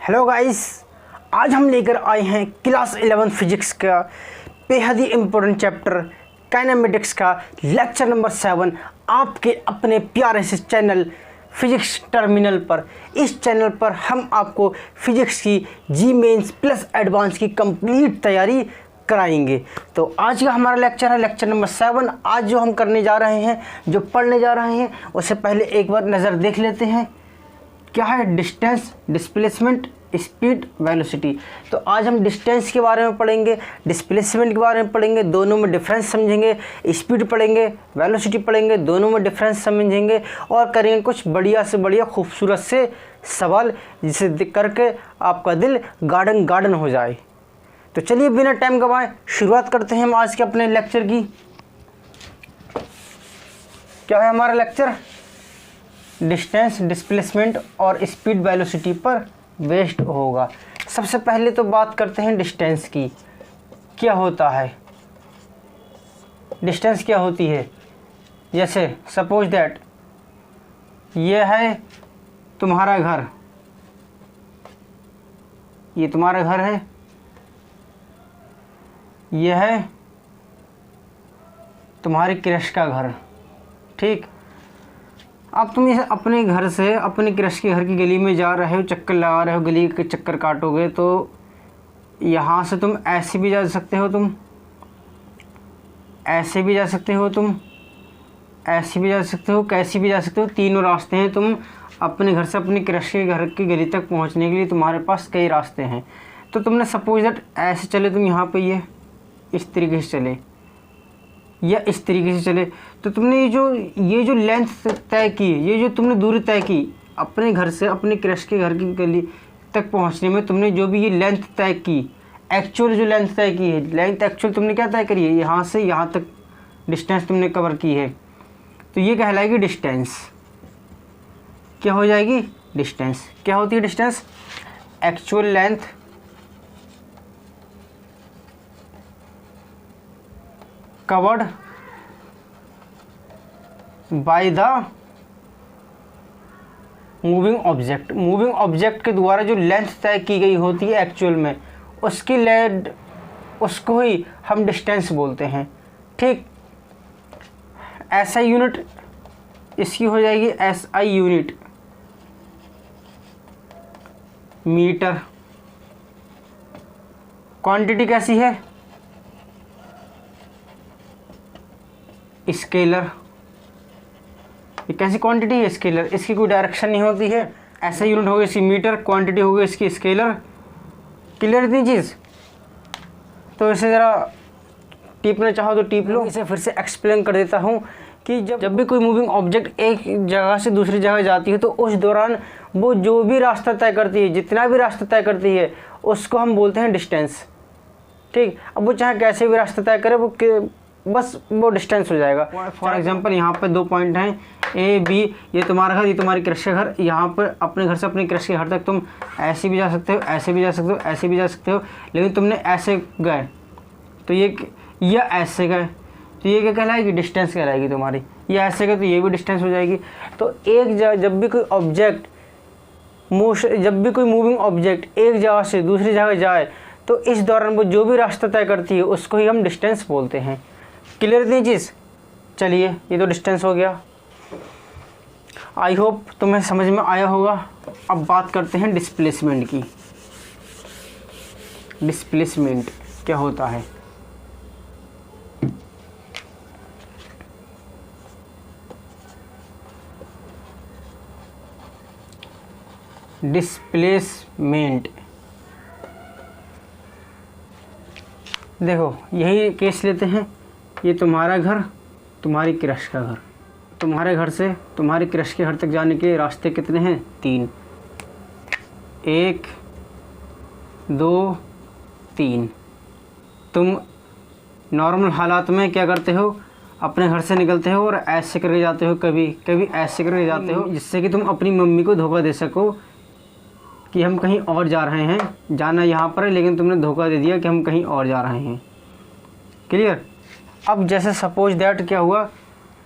Hello guys, आज हम लेकर आए हैं क्लास 11 फिजिक्स का बेहद ही इम्पोर्टेंट चैप्टर काइनेमेटिक्स का लेक्चर नंबर 7 आपके अपने प्यारे से चैनल फिजिक्स टर्मिनल पर। इस चैनल पर हम आपको फिजिक्स की जी मेंस प्लस एडवांस की कंप्लीट तैयारी कराएंगे। तो आज का हमारा लेक्चर है लेक्चर नंबर 7। आज जो हम करने जा रहे हैं, जो पढ़ने जा रहे हैं, उससे पहले एक बार नज़र देख लेते हैं क्या है। Distance, displacement, speed, velocity. तो आज हम डिस्टेंस के बारे में पढ़ेंगे, डिस्प्लेसमेंट के बारे में पढ़ेंगे, दोनों में डिफरेंस समझेंगे, स्पीड पढ़ेंगे, वेलोसिटी पढ़ेंगे, दोनों में डिफरेंस समझेंगे और करेंगे कुछ बढ़िया से बढ़िया खूबसूरत से सवाल जिसे करके आपका दिल गार्डन गार्डन हो जाए। तो चलिए बिना टाइम गवाए शुरुआत करते हैं हम आज के अपने लेक्चर की। क्या है हमारा लेक्चर? डिस्टेंस, डिस्प्लेसमेंट और स्पीड वेलोसिटी पर बेस्ड होगा। सबसे पहले तो बात करते हैं डिस्टेंस की। क्या होता है डिस्टेंस, क्या होती है? जैसे सपोज दैट ये है तुम्हारा घर, ये तुम्हारा घर है, ये है तुम्हारी क्रश का घर। ठीक, अब तुम इसे अपने घर से अपने क्रश के घर की गली में जा रहे हो, चक्कर लगा रहे हो, गली के चक्कर काटोगे तो यहाँ से तुम ऐसे भी जा सकते हो, तुम ऐसे भी जा सकते हो, तुम ऐसे भी जा सकते हो, कैसे भी जा सकते हो। तीनों रास्ते हैं। तुम अपने घर से अपने क्रश के घर की गली तक पहुँचने के लिए तुम्हारे पास कई रास्ते हैं। तो तुमने सपोज दैट ऐसे चले, तुम यहाँ पे ये इस तरीके से चले या इस तरीके से चले, तो तुमने ये जो लेंथ तय की, ये जो तुमने दूरी तय की अपने घर से अपने क्रश के घर की गली तक पहुंचने में, तुमने जो भी ये लेंथ तय की, एक्चुअल जो लेंथ तय की है, लेंथ एक्चुअल तुमने क्या तय करी है, यहाँ से यहाँ तक डिस्टेंस तुमने कवर की है, तो ये कहलाएगी डिस्टेंस। क्या हो जाएगी? डिस्टेंस। क्या होती है distance? Actual length covered by the moving object. Moving object के द्वारा जो लेंथ तय की गई होती है एक्चुअल में, उसकी लेंथ, उसको ही हम डिस्टेंस बोलते हैं। ठीक, एसआई यूनिट इसकी हो जाएगी एसआई यूनिट, मीटर। क्वांटिटी कैसी है? स्केलर। ये कैसी क्वांटिटी है? स्केलर। इसकी कोई डायरेक्शन नहीं होती है। ऐसा यूनिट होगी इसकी मीटर, क्वांटिटी होगी इसकी स्केलर। क्लियर इतनी चीज़? तो इसे ज़रा टिपना चाहो तो टिप लो। इसे फिर से एक्सप्लेन कर देता हूँ कि जब भी कोई मूविंग ऑब्जेक्ट एक जगह से दूसरी जगह जाती है तो उस दौरान वो जो भी रास्ता तय करती है, जितना भी रास्ता तय करती है, उसको हम बोलते हैं डिस्टेंस। ठीक, अब वो चाहे कैसे भी रास्ता तय करे, वो डिस्टेंस हो जाएगा। फॉर एग्जांपल यहाँ पर 2 पॉइंट हैं ए बी, ये तुम्हारा घर, ये तुम्हारी क्रश का घर। यहाँ पर अपने घर से अपने क्रश के घर तक तुम ऐसे भी जा सकते हो, ऐसे भी जा सकते हो, ऐसे भी जा सकते हो, लेकिन तुमने ऐसे गए तो ये ऐसे गए तो ये क्या कहलाएगी? डिस्टेंस कहलाएगी तुम्हारी। ये ऐसे गए तो ये भी डिस्टेंस हो जाएगी। तो जब भी कोई मूविंग ऑब्जेक्ट एक जगह से दूसरी जगह जाए तो इस दौरान वो जो भी रास्ता तय करती है उसको ही हम डिस्टेंस बोलते हैं। क्लियर नहीं चीज़? चलिए, ये तो डिस्टेंस हो गया। आई होप तुम्हें समझ में आया होगा। अब बात करते हैं डिस्प्लेसमेंट की। डिस्प्लेसमेंट क्या होता है? डिस्प्लेसमेंट, देखो यही केस लेते हैं। ये तुम्हारा घर, तुम्हारी क्रश का घर। तुम्हारे घर से तुम्हारी क्रश के घर तक जाने के रास्ते कितने हैं? 3। 1 2 3। तुम नॉर्मल हालात में क्या करते हो? अपने घर से निकलते हो और ऐसे करके जाते हो, कभी कभी ऐसे करके जाते हो, जिससे कि तुम अपनी मम्मी को धोखा दे सको कि हम कहीं और जा रहे हैं। जाना यहाँ पर है लेकिन तुमने धोखा दे दिया कि हम कहीं और जा रहे हैं। क्लियर? अब जैसे सपोज दैट क्या हुआ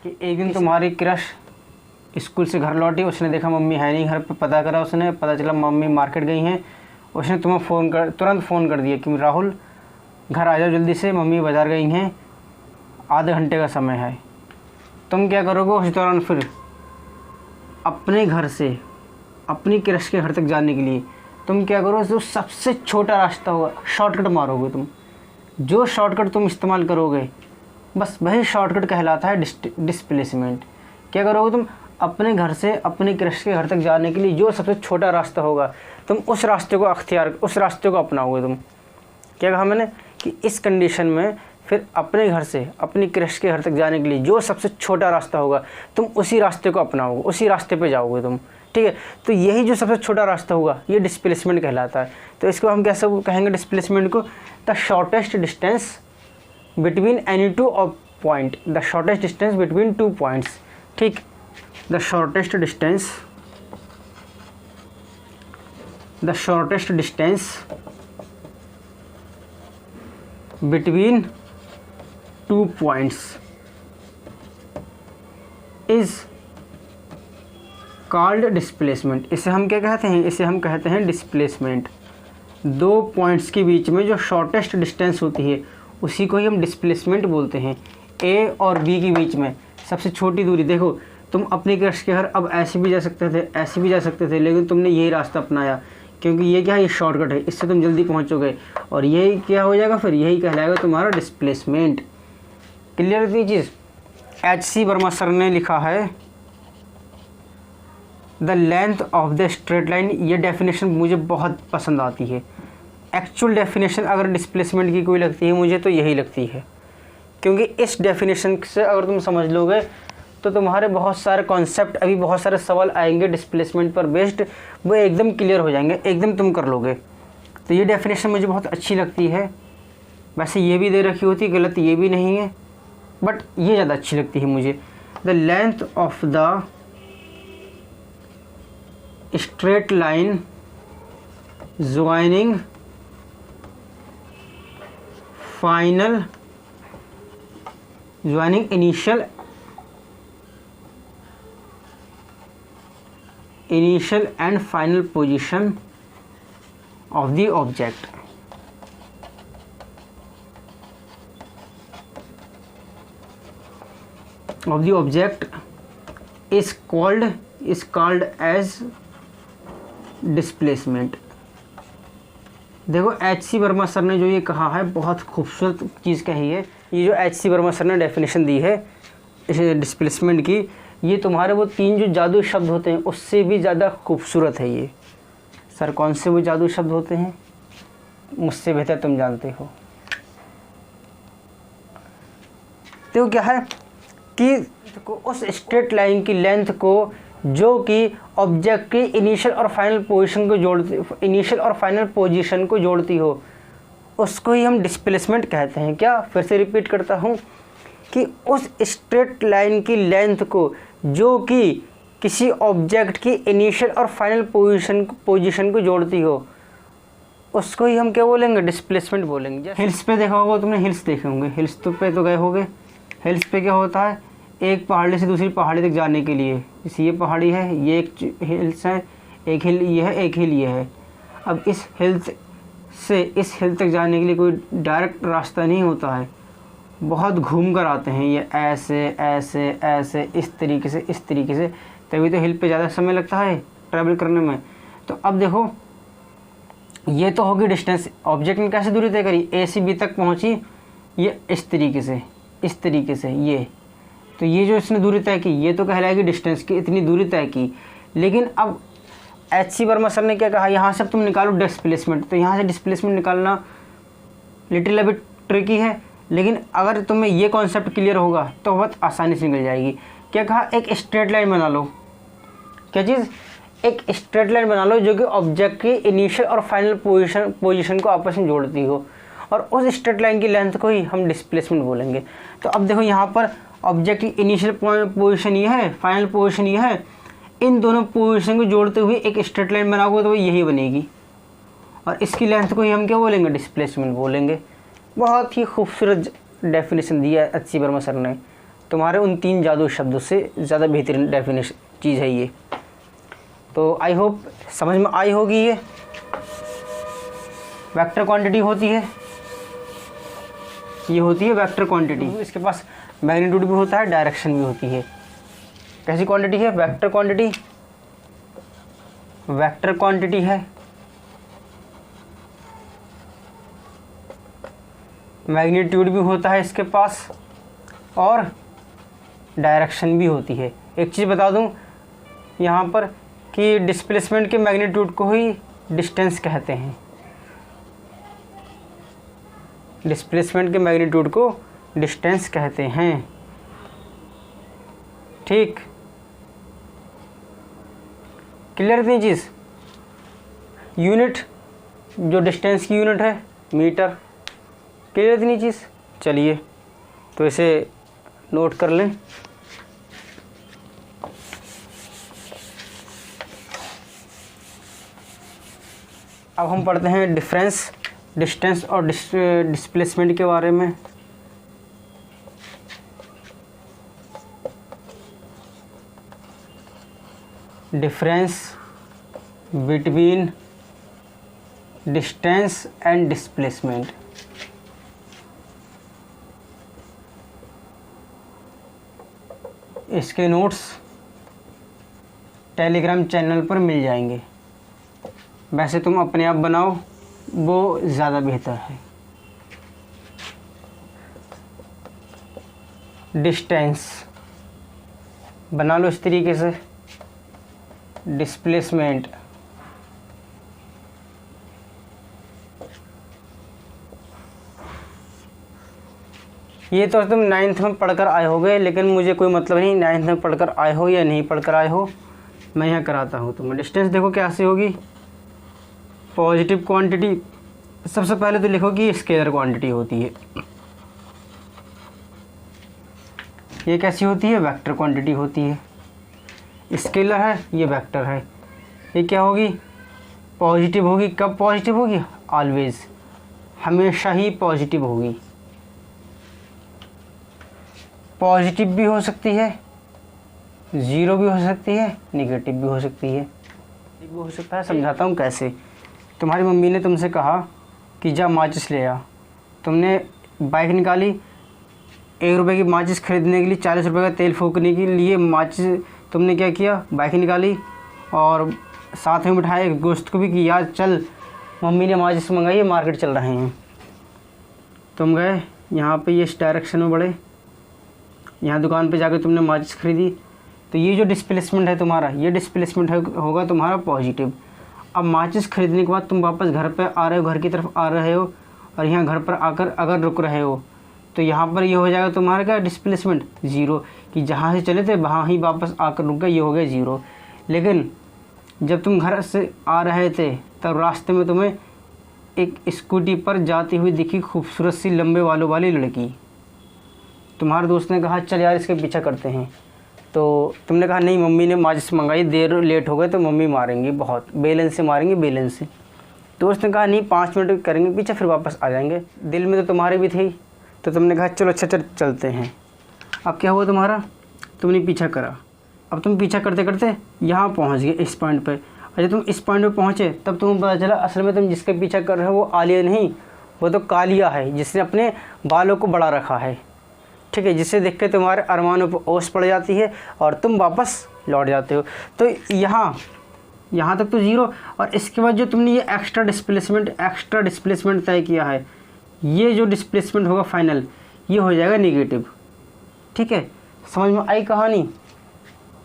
कि एक दिन तुम्हारी क्रश स्कूल से घर लौटी, उसने देखा मम्मी है नहीं घर पे, पता करा उसने, पता चला मम्मी मार्केट गई हैं, उसने तुम्हें तुरंत फ़ोन कर दिया कि राहुल घर आ जाओ जल्दी से, मम्मी बाज़ार गई हैं, आधे घंटे का समय है। तुम क्या करोगे उस दौरान? फिर अपने घर से अपनी क्रश के घर तक जाने के लिए तुम क्या करो, जो सबसे छोटा रास्ता होगा शॉर्टकट मारोगे तुम। जो शॉर्टकट तुम इस्तेमाल करोगे बस वही शॉर्टकट कहलाता है डिस्प्लेसमेंट। क्या करोगे तुम? अपने घर से अपनी क्रश के घर तक जाने के लिए जो सबसे छोटा रास्ता होगा तुम उस रास्ते को अपनाओगे तुम। क्या कहा मैंने कि इस कंडीशन में फिर अपने घर से अपनी क्रश के घर तक जाने के लिए जो सबसे छोटा रास्ता होगा तुम उसी रास्ते को अपनाओगे, उसी रास्ते पे जाओगे तुम। ठीक है, तो यही जो सबसे छोटा रास्ता होगा ये डिस्प्लेसमेंट कहलाता है। तो इसको हम कैसे कहेंगे डिस्प्लेसमेंट को? The shortest distance between any two point, the shortest distance between 2 points. ठीक, the shortest distance between 2 points is called displacement. इसे हम क्या कहते हैं? इसे हम कहते हैं डिस्प्लेसमेंट। 2 पॉइंट्स के बीच में जो शॉर्टेस्ट डिस्टेंस होती है उसी को ही हम डिस्प्लेसमेंट बोलते हैं। ए और बी के बीच में सबसे छोटी दूरी, देखो तुम अपनी क्रश के घर अब ऐसे भी जा सकते थे, ऐसे भी जा सकते थे, लेकिन तुमने यही रास्ता अपनाया क्योंकि ये क्या है, ये शॉर्टकट है, इससे तुम जल्दी पहुंचोगे और यही क्या हो जाएगा, फिर यही कहलाएगा तुम्हारा डिस्प्लेसमेंट। क्लियर थी चीज़? H.C. वर्मा सर ने लिखा है the length of the straight line. ये डेफिनेशन मुझे बहुत पसंद आती है। एक्चुअल डेफिनेशन अगर डिस्प्लेसमेंट की कोई लगती है मुझे तो यही लगती है, क्योंकि इस डेफिनेशन से अगर तुम समझ लोगे तो तुम्हारे बहुत सारे कॉन्सेप्ट, अभी बहुत सारे सवाल आएंगे डिस्प्लेसमेंट पर बेस्ड, वो एकदम क्लियर हो जाएंगे, एकदम तुम कर लोगे। तो ये डेफिनेशन मुझे बहुत अच्छी लगती है। वैसे ये भी दे रखी होती, गलत ये भी नहीं है, बट ये ज़्यादा अच्छी लगती है मुझे। The length of the straight line joining initial and final position of the object is called as displacement। देखो H.C. वर्मा सर ने जो ये कहा है बहुत खूबसूरत चीज़ कही है। ये जो H.C. वर्मा सर ने डेफिनेशन दी है इस डिस्प्लेसमेंट की, ये तुम्हारे वो 3 जो जादू शब्द होते हैं उससे भी ज़्यादा खूबसूरत है ये। सर कौन से वो जादू शब्द होते हैं? मुझसे बेहतर तुम जानते हो। तो क्या है कि उस स्ट्रेट लाइन की लेंथ को जो कि ऑब्जेक्ट की इनिशियल और फाइनल पोजीशन को जोड़ती हो उसको ही हम डिस्प्लेसमेंट कहते हैं। क्या? फिर से रिपीट करता हूँ कि उस स्ट्रेट लाइन की लेंथ को जो कि किसी ऑब्जेक्ट की इनिशियल और फाइनल पोजीशन को जोड़ती हो उसको ही हम क्या बोलेंगे? डिस्प्लेसमेंट बोलेंगे। हिल्स पे देखा होगा तुमने, हिल्स देखे होंगे, हिल्स पे तो गए होंगे। हिल्स पे क्या होता है, एक पहाड़ी से दूसरी पहाड़ी तक जाने के लिए, जैसे ये पहाड़ी है, ये एक हिल्स है, एक हिल ये है, एक हिल ये है। अब इस हिल से इस हिल तक जाने के लिए कोई डायरेक्ट रास्ता नहीं होता है, बहुत घूम कर आते हैं ये, ऐसे ऐसे ऐसे इस तरीके से, तभी तो हिल पे ज़्यादा समय लगता है ट्रैवल करने में। तो अब देखो ये तो होगी डिस्टेंस, ऑब्जेक्ट ने कैसे दूरी तय करी, ए से बी तक पहुंची, ये इस तरीके से ये, तो ये जो इसने दूरी तय की ये तो कहलाएगी डिस्टेंस की, इतनी दूरी तय की। लेकिन अब H.C. वर्मा सर ने क्या कहा, यहाँ से तुम निकालो डिस्प्लेसमेंट। तो यहाँ से डिस्प्लेसमेंट निकालना लिटिल अबिट ट्रिकी है, लेकिन अगर तुम्हें ये कॉन्सेप्ट क्लियर होगा तो बहुत आसानी से निकल जाएगी। क्या कहा, एक स्ट्रेट लाइन बना लो। क्या चीज़? एक स्ट्रेट लाइन बना लो जो कि ऑब्जेक्ट की इनिशियल और फाइनल पोजीशन को आपस में जोड़ती हो, और उस स्ट्रेट लाइन की लेंथ को ही हम डिस्प्लेसमेंट बोलेंगे। तो अब देखो यहाँ पर ऑब्जेक्ट की इनिशियल पोजीशन ये है, फाइनल पोजीशन ये है, इन दोनों पोजीशन को जोड़ते हुए एक स्ट्रेट लाइन बनाओगे तो वो यही बनेगी, और इसकी लेंथ को ही हम क्या बोलेंगे? डिस्प्लेसमेंट बोलेंगे। बहुत ही खूबसूरत डेफिनेशन दिया है H.C. वर्मा सर ने, तुम्हारे उन 3 जादू शब्दों से ज़्यादा बेहतरीन डेफिनेशन चीज़ है ये। तो आई होप समझ में आई होगी ये। वेक्टर क्वांटिटी होती है, ये होती है वेक्टर क्वांटिटी। इसके पास मैग्नीट्यूड भी होता है, डायरेक्शन भी होती है। कैसी क्वांटिटी है? वेक्टर क्वांटिटी, वेक्टर क्वांटिटी है। मैग्नीट्यूड भी होता है इसके पास और डायरेक्शन भी होती है। एक चीज़ बता दूं यहाँ पर कि डिस्प्लेसमेंट के मैग्नीट्यूड को ही डिस्टेंस कहते हैं। डिस्प्लेसमेंट के मैग्नीट्यूड को डिस्टेंस कहते हैं। ठीक, क्लियर इतनी चीज़। यूनिट जो डिस्टेंस की यूनिट है मीटर, क्लियर इतनी चीज़। चलिए तो इसे नोट कर लें। अब हम पढ़ते हैं डिफरेंस डिस्टेंस और डिस्प्लेसमेंट के बारे में। Difference between distance and displacement. इसके नोट्स टेलीग्राम चैनल पर मिल जाएंगे। वैसे तुम अपने आप बनाओ, वो ज़्यादा बेहतर है। डिस्टेंस बना लो इस तरीके से, डिस्प्लेसमेंट ये तो तुम 9th में पढ़कर आए होगे, लेकिन मुझे कोई मतलब नहीं 9th में पढ़कर आए हो या नहीं पढ़कर आए हो, मैं यहाँ कराता हूँ तुम्हें। डिस्टेंस देखो कैसे होगी, पॉजिटिव क्वांटिटी। सबसे पहले तो लिखो कि स्केलर क्वांटिटी होती है। ये कैसी होती है? वेक्टर क्वांटिटी होती है। स्केलर है, ये वेक्टर है। ये क्या होगी? पॉजिटिव होगी। कब पॉजिटिव होगी? ऑलवेज, हमेशा ही पॉजिटिव होगी। पॉजिटिव भी हो सकती है, ज़ीरो भी हो सकती है, निगेटिव भी हो सकती है। भी हो सकता है, समझाता हूँ कैसे। तुम्हारी मम्मी ने तुमसे कहा कि जा माचिस ले आ। तुमने बाइक निकाली, 1 रुपये की माचिस खरीदने के लिए 40 रुपये का तेल फूकने के लिए माचिस तुमने क्या किया? बाइक निकाली और साथ में बिठाया एक दोस्त को भी कि यार चल मम्मी ने माचिस मंगाई है, मार्केट चल रहे हैं। तुम गए यहाँ पे, ये इस डायरेक्शन में बढ़े, यहाँ दुकान पे जाकर तुमने माचिस खरीदी। तो ये जो डिस्प्लेसमेंट है तुम्हारा, ये डिस्प्लेसमेंट होगा तुम्हारा पॉजिटिव। अब माचिस खरीदने के बाद तुम वापस घर पे आ रहे हो, घर की तरफ आ रहे हो, और यहाँ घर पर आकर अगर रुक रहे हो तो यहाँ पर ये हो जाएगा तुम्हारा क्या? डिस्प्लेसमेंट ज़ीरो, कि जहाँ से चले थे वहाँ ही वापस आकर रुक गए, ये हो गया ज़ीरो। लेकिन जब तुम घर से आ रहे थे तब रास्ते में तुम्हें एक स्कूटी पर जाती हुई दिखी खूबसूरत सी लंबे बालों वाली लड़की। तुम्हारे दोस्त ने कहा चल यार इसके पीछा करते हैं। तो तुमने कहा नहीं, मम्मी ने माचिस मंगाई, देर लेट हो गए तो मम्मी मारेंगी, बहुत बेलन से मारेंगी, बेलन से। दोस्त ने कहा नहीं 5 मिनट करेंगे पीछा, फिर वापस आ जाएंगे। दिल में तो तुम्हारे भी थी, तो तुमने कहा चलो अच्छा चलते हैं। अब क्या हुआ तुम्हारा? तुमने पीछा करा। अब तुम पीछा करते करते यहाँ पहुँच गए इस पॉइंट पर। और जब तुम इस पॉइंट पर पहुँचे तब तुम्हें पता चला असल में तुम जिसके पीछा कर रहे हो वो आलिया नहीं, वो तो कालिया है, जिसने अपने बालों को बढ़ा रखा है। ठीक है, जिसे देख के तुम्हारे अरमानों पर ओस पड़ जाती है और तुम वापस लौट जाते हो। तो यहाँ तक तो ज़ीरो। और इसके बाद जो तुमने ये एक्स्ट्रा डिस्प्लेसमेंट तय किया है, ये जो डिस्प्लेसमेंट होगा फाइनल, ये हो जाएगा नेगेटिव। ठीक है, समझ में आई कहानी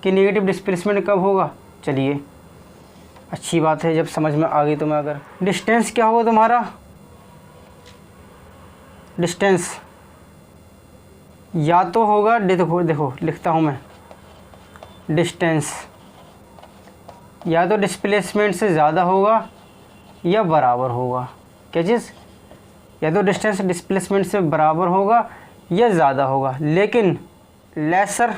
कि नेगेटिव डिस्प्लेसमेंट कब होगा? चलिए अच्छी बात है जब समझ में आ गई तुम्हें। अगर डिस्टेंस क्या होगा तुम्हारा? डिस्टेंस या तो होगा, देखो लिखता हूँ मैं, डिस्टेंस या तो डिस्प्लेसमेंट से ज़्यादा होगा या बराबर होगा। क्या चीज़? या तो डिस्टेंस डिस्प्लेसमेंट से बराबर होगा या ज़्यादा होगा, लेकिन लेसर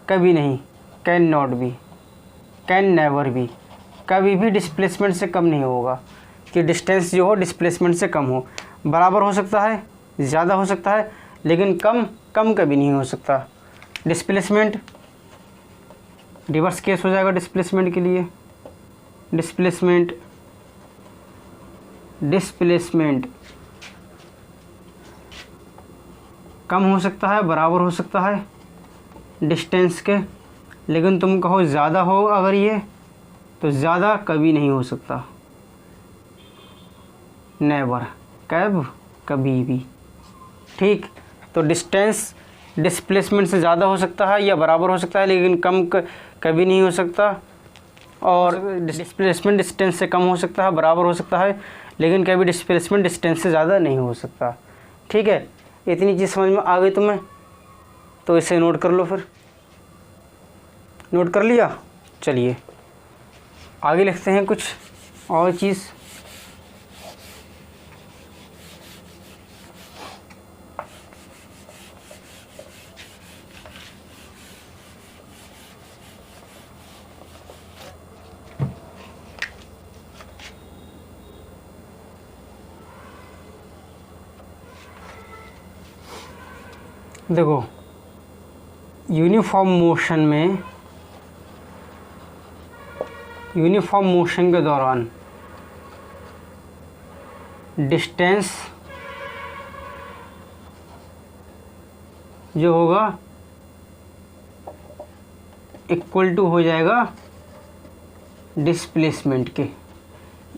कभी नहीं, can not be, can never be, कभी भी डिस्प्लेसमेंट से कम नहीं होगा। कि डिस्टेंस जो हो डिस्प्लेसमेंट से कम हो, बराबर हो सकता है, ज़्यादा हो सकता है, लेकिन कम कभी नहीं हो सकता। डिस्प्लेसमेंट रिवर्स केस हो जाएगा डिस्प्लेसमेंट के लिए। डिस्प्लेसमेंट कम हो सकता है, बराबर हो सकता है डिस्टेंस के, लेकिन तुम कहो ज़्यादा हो अगर ये, तो ज़्यादा कभी नहीं हो सकता, नेवर, कभी भी। ठीक, तो डिस्टेंस डिस्प्लेसमेंट से ज़्यादा हो सकता है या बराबर हो सकता है, लेकिन कभी नहीं हो सकता। और डिस्प्लेसमेंट डिस्टेंस से कम हो सकता है, बराबर हो सकता है, लेकिन कभी डिस्प्लेसमेंट डिस्टेंस से ज़्यादा नहीं हो सकता। ठीक है, इतनी चीज़ समझ में आ गई तुम्हें, तो इसे नोट कर लो। फिर नोट कर लिया, चलिए आगे लिखते हैं कुछ और चीज़। देखो, यूनिफॉर्म मोशन के दौरान डिस्टेंस जो होगा इक्वल टू हो जाएगा डिस्प्लेसमेंट के।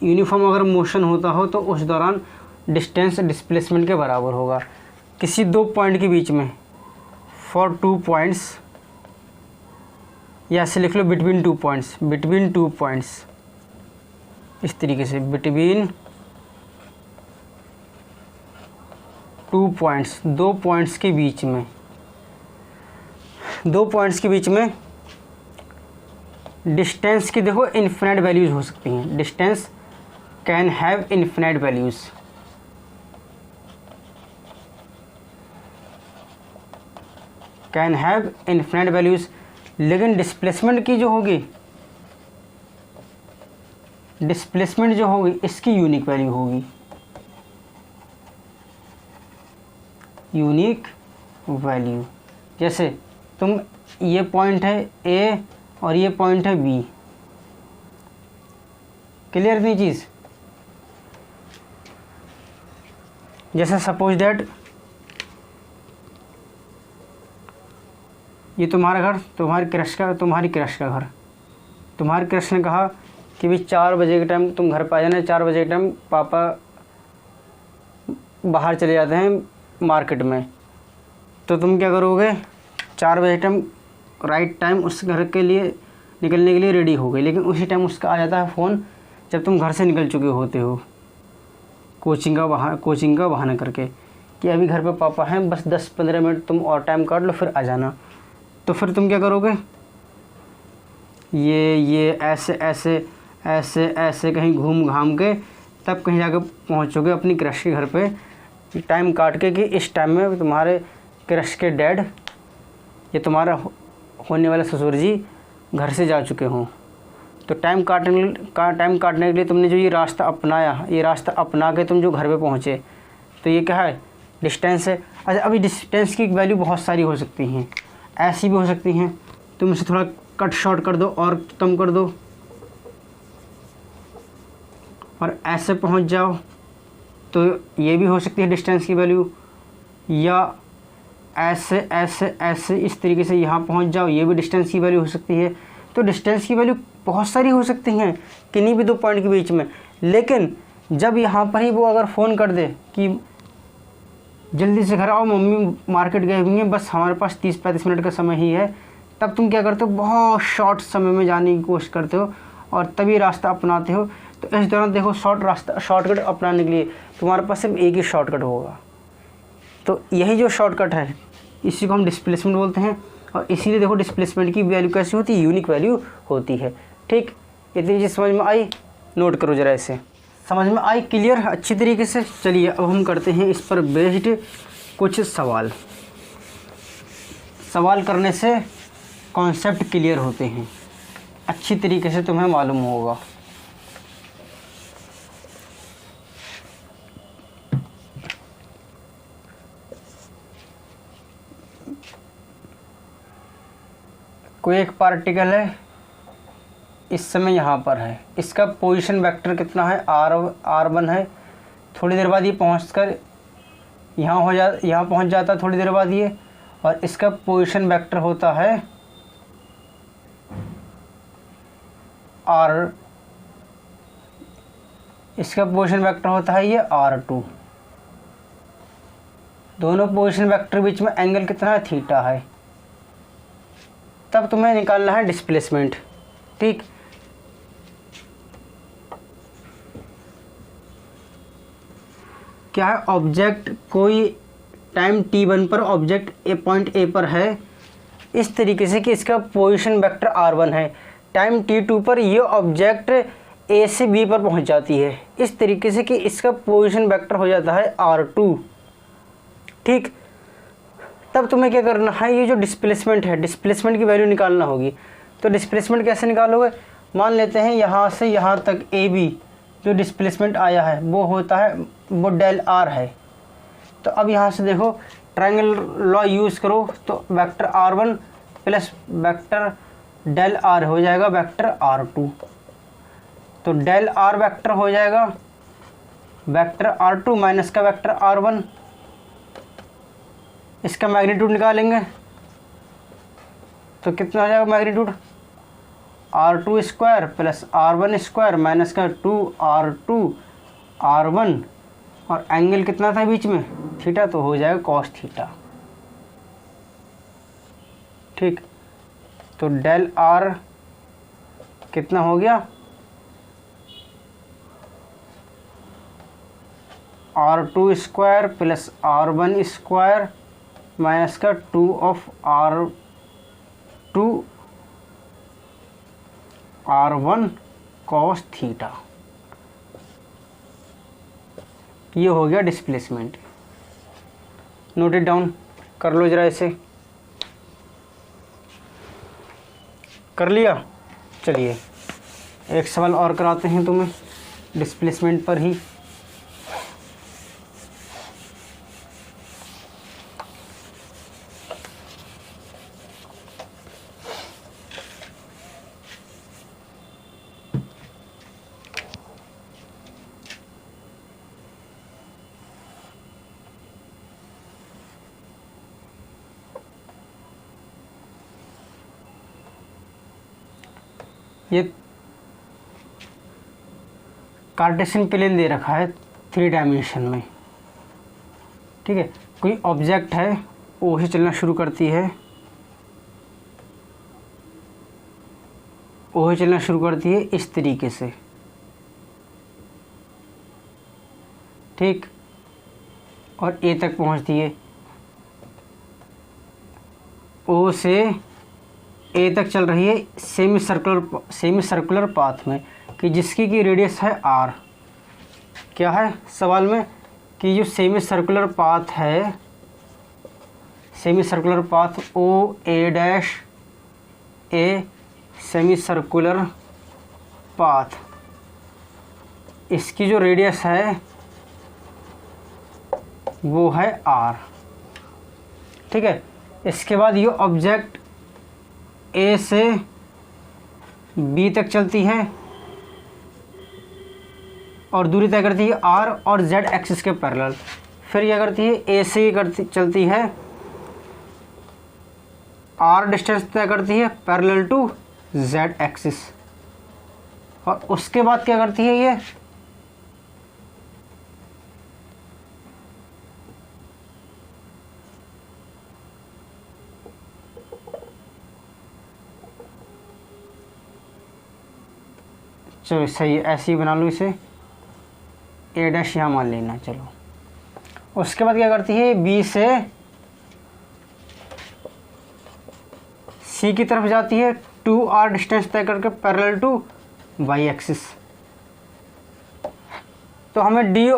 यूनिफॉर्म अगर मोशन होता हो तो उस दौरान डिस्टेंस डिस्प्लेसमेंट के बराबर होगा। किसी दो पॉइंट के बीच में, फॉर 2 पॉइंट्स, या ऐसे लिख लो बिटवीन 2 पॉइंट्स, इस तरीके से, बिटवीन 2 पॉइंट्स, दो पॉइंट्स के बीच में डिस्टेंस की देखो इन्फिनिट वैल्यूज़ हो सकती हैं। Distance can have infinite values, लेकिन डिस्प्लेसमेंट जो होगी इसकी यूनिक वैल्यू होगी। जैसे तुम, ये पॉइंट है ए और ये पॉइंट है बी, क्लियर नहीं चीज़। जैसे सपोज दैट ये तुम्हारा घर, तुम्हारी क्रश का घर। तुम्हारी क्रश ने कहा कि भाई 4 बजे के टाइम तुम घर पे आ जाना। 4 बजे के टाइम पापा बाहर चले जाते हैं मार्केट में, तो तुम क्या करोगे? 4 बजे टाइम, राइट टाइम उस घर के लिए निकलने के लिए रेडी हो गई, लेकिन उसी टाइम उसका आ जाता है फ़ोन जब तुम घर से निकल चुके होते हो कोचिंग का बहाना करके कि अभी घर पे पापा हैं, बस 10-15 मिनट तुम और टाइम काट लो फिर आ जाना। तो फिर तुम क्या करोगे? ये ऐसे कहीं घूम घाम के तब कहीं जाकर पहुंचोगे अपनी क्रश के घर पे, टाइम काट के कि इस टाइम में तुम्हारे क्रश के डैड, ये तुम्हारा होने वाला ससुर जी घर से जा चुके हों। तो टाइम काटने के लिए तुमने जो ये रास्ता अपनाया, ये रास्ता अपना के तुम जो घर पे पहुँचे, तो ये क्या है? डिस्टेंस है। अच्छा, अभी डिस्टेंस की वैल्यू बहुत सारी हो सकती हैं, ऐसी भी हो सकती हैं, तुम इसे थोड़ा कट शॉर्ट कर दो और कम कर दो और ऐसे पहुंच जाओ, तो ये भी हो सकती है डिस्टेंस की वैल्यू। या ऐसे इस तरीके से यहाँ पहुंच जाओ, ये भी डिस्टेंस की वैल्यू हो सकती है। तो डिस्टेंस की वैल्यू बहुत सारी हो सकती हैं किन्हीं भी दो पॉइंट के बीच में। लेकिन जब यहाँ पर ही वो अगर फ़ोन कर दे कि जल्दी से घर आओ, मम्मी मार्केट गए हुई हैं, बस हमारे पास 30-35 मिनट का समय ही है, तब तुम क्या करते हो? बहुत शॉर्ट समय में जाने की कोशिश करते हो और तभी रास्ता अपनाते हो। तो इस दौरान देखो, शॉर्टकट अपनाने के लिए तुम्हारे पास सिर्फ एक ही शॉर्टकट होगा। तो यही जो शॉर्टकट है, इसी को हम डिस्प्लेसमेंट बोलते हैं। और इसीलिए देखो, डिस्प्लेसमेंट की वैल्यू कैसी होती है? यूनिक वैल्यू होती है। ठीक, इतनी चीज़ समझ में आई? नोट करो ज़रा इसे। समझ में आई? क्लियर? अच्छी तरीके से। चलिए अब हम करते हैं इस पर बेस्ड कुछ सवाल करने से कॉन्सेप्ट क्लियर होते हैं, अच्छी तरीके से तुम्हें मालूम होगा। कोई एक पार्टिकल है इस समय यहाँ पर है, इसका पोजीशन वेक्टर कितना है, r1 है। थोड़ी देर बाद ये पहुँच कर यहाँ पहुँच जाता है थोड़ी देर बाद ये, और इसका पोजीशन वेक्टर होता है इसका पोजीशन वेक्टर होता है ये r2। दोनों पोजीशन वेक्टर बीच में एंगल कितना है, थीटा है। तब तुम्हें निकालना है डिस्प्लेसमेंट। ठीक, क्या है, ऑब्जेक्ट कोई टाइम t1 पर ऑब्जेक्ट पॉइंट A पर है इस तरीके से कि इसका पोजीशन वेक्टर r1 है। टाइम t2 पर ये ऑब्जेक्ट A से B पर पहुंच जाती है इस तरीके से कि इसका पोजीशन वेक्टर हो जाता है r2। ठीक, तब तुम्हें क्या करना है, ये जो डिस्प्लेसमेंट है, डिस्प्लेसमेंट की वैल्यू निकालना होगी। तो डिस्प्लेसमेंट कैसे निकालोगे, मान लेते हैं यहाँ से यहाँ तक AB जो डिस्प्लेसमेंट आया है वो डेल r है। तो अब यहाँ से देखो ट्रायंगल लॉ यूज़ करो तो vector r1 plus vector del r हो जाएगा वेक्टर r2। तो डेल r वेक्टर हो जाएगा वेक्टर r2 माइनस का वेक्टर r1। इसका मैग्नीट्यूड निकालेंगे तो कितना हो जाएगा magnitude, r2 square plus r1 square minus का 2r2 r1, और एंगल कितना था बीच में, थीटा, तो हो जाएगा कॉस थीटा। ठीक, तो डेल r कितना हो गया, r2 square plus r1 square minus का 2 of r2 r1 cos theta. ये हो गया डिस्प्लेसमेंट। नोट इट डाउन, कर लो जरा इसे। कर लिया, चलिए एक सवाल और कराते हैं तुम्हें डिस्प्लेसमेंट पर ही। ये कार्टेशियन प्लेन दे रखा है 3 डायमेंशन में। ठीक है, कोई ऑब्जेक्ट है वो ही चलना शुरू करती है, इस तरीके से। ठीक, और ए तक पहुंचती है, ओ से ए तक चल रही है सेमी सर्कुलर पाथ में, कि जिसकी की रेडियस है r। क्या है सवाल में कि जो सेमी सर्कुलर पाथ है, semi circular path O A dash A semi circular path, इसकी जो रेडियस है वो है r। ठीक है, इसके बाद ये ऑब्जेक्ट ए से बी तक चलती है और दूरी तय करती है r और z एक्सिस के पैरेलल। फिर यह करती है ए से चलती है, r डिस्टेंस तय करती है पैरेलल टू z एक्सिस, और उसके बाद क्या करती है ये चलो सही, ऐसे ही बना लो इसे, ए डैश यहाँ मान लेना। चलो उसके बाद क्या करती है, बी से सी की तरफ जाती है 2r डिस्टेंस तय करके पैरेलल टू वाई एक्सिस। तो हमें डी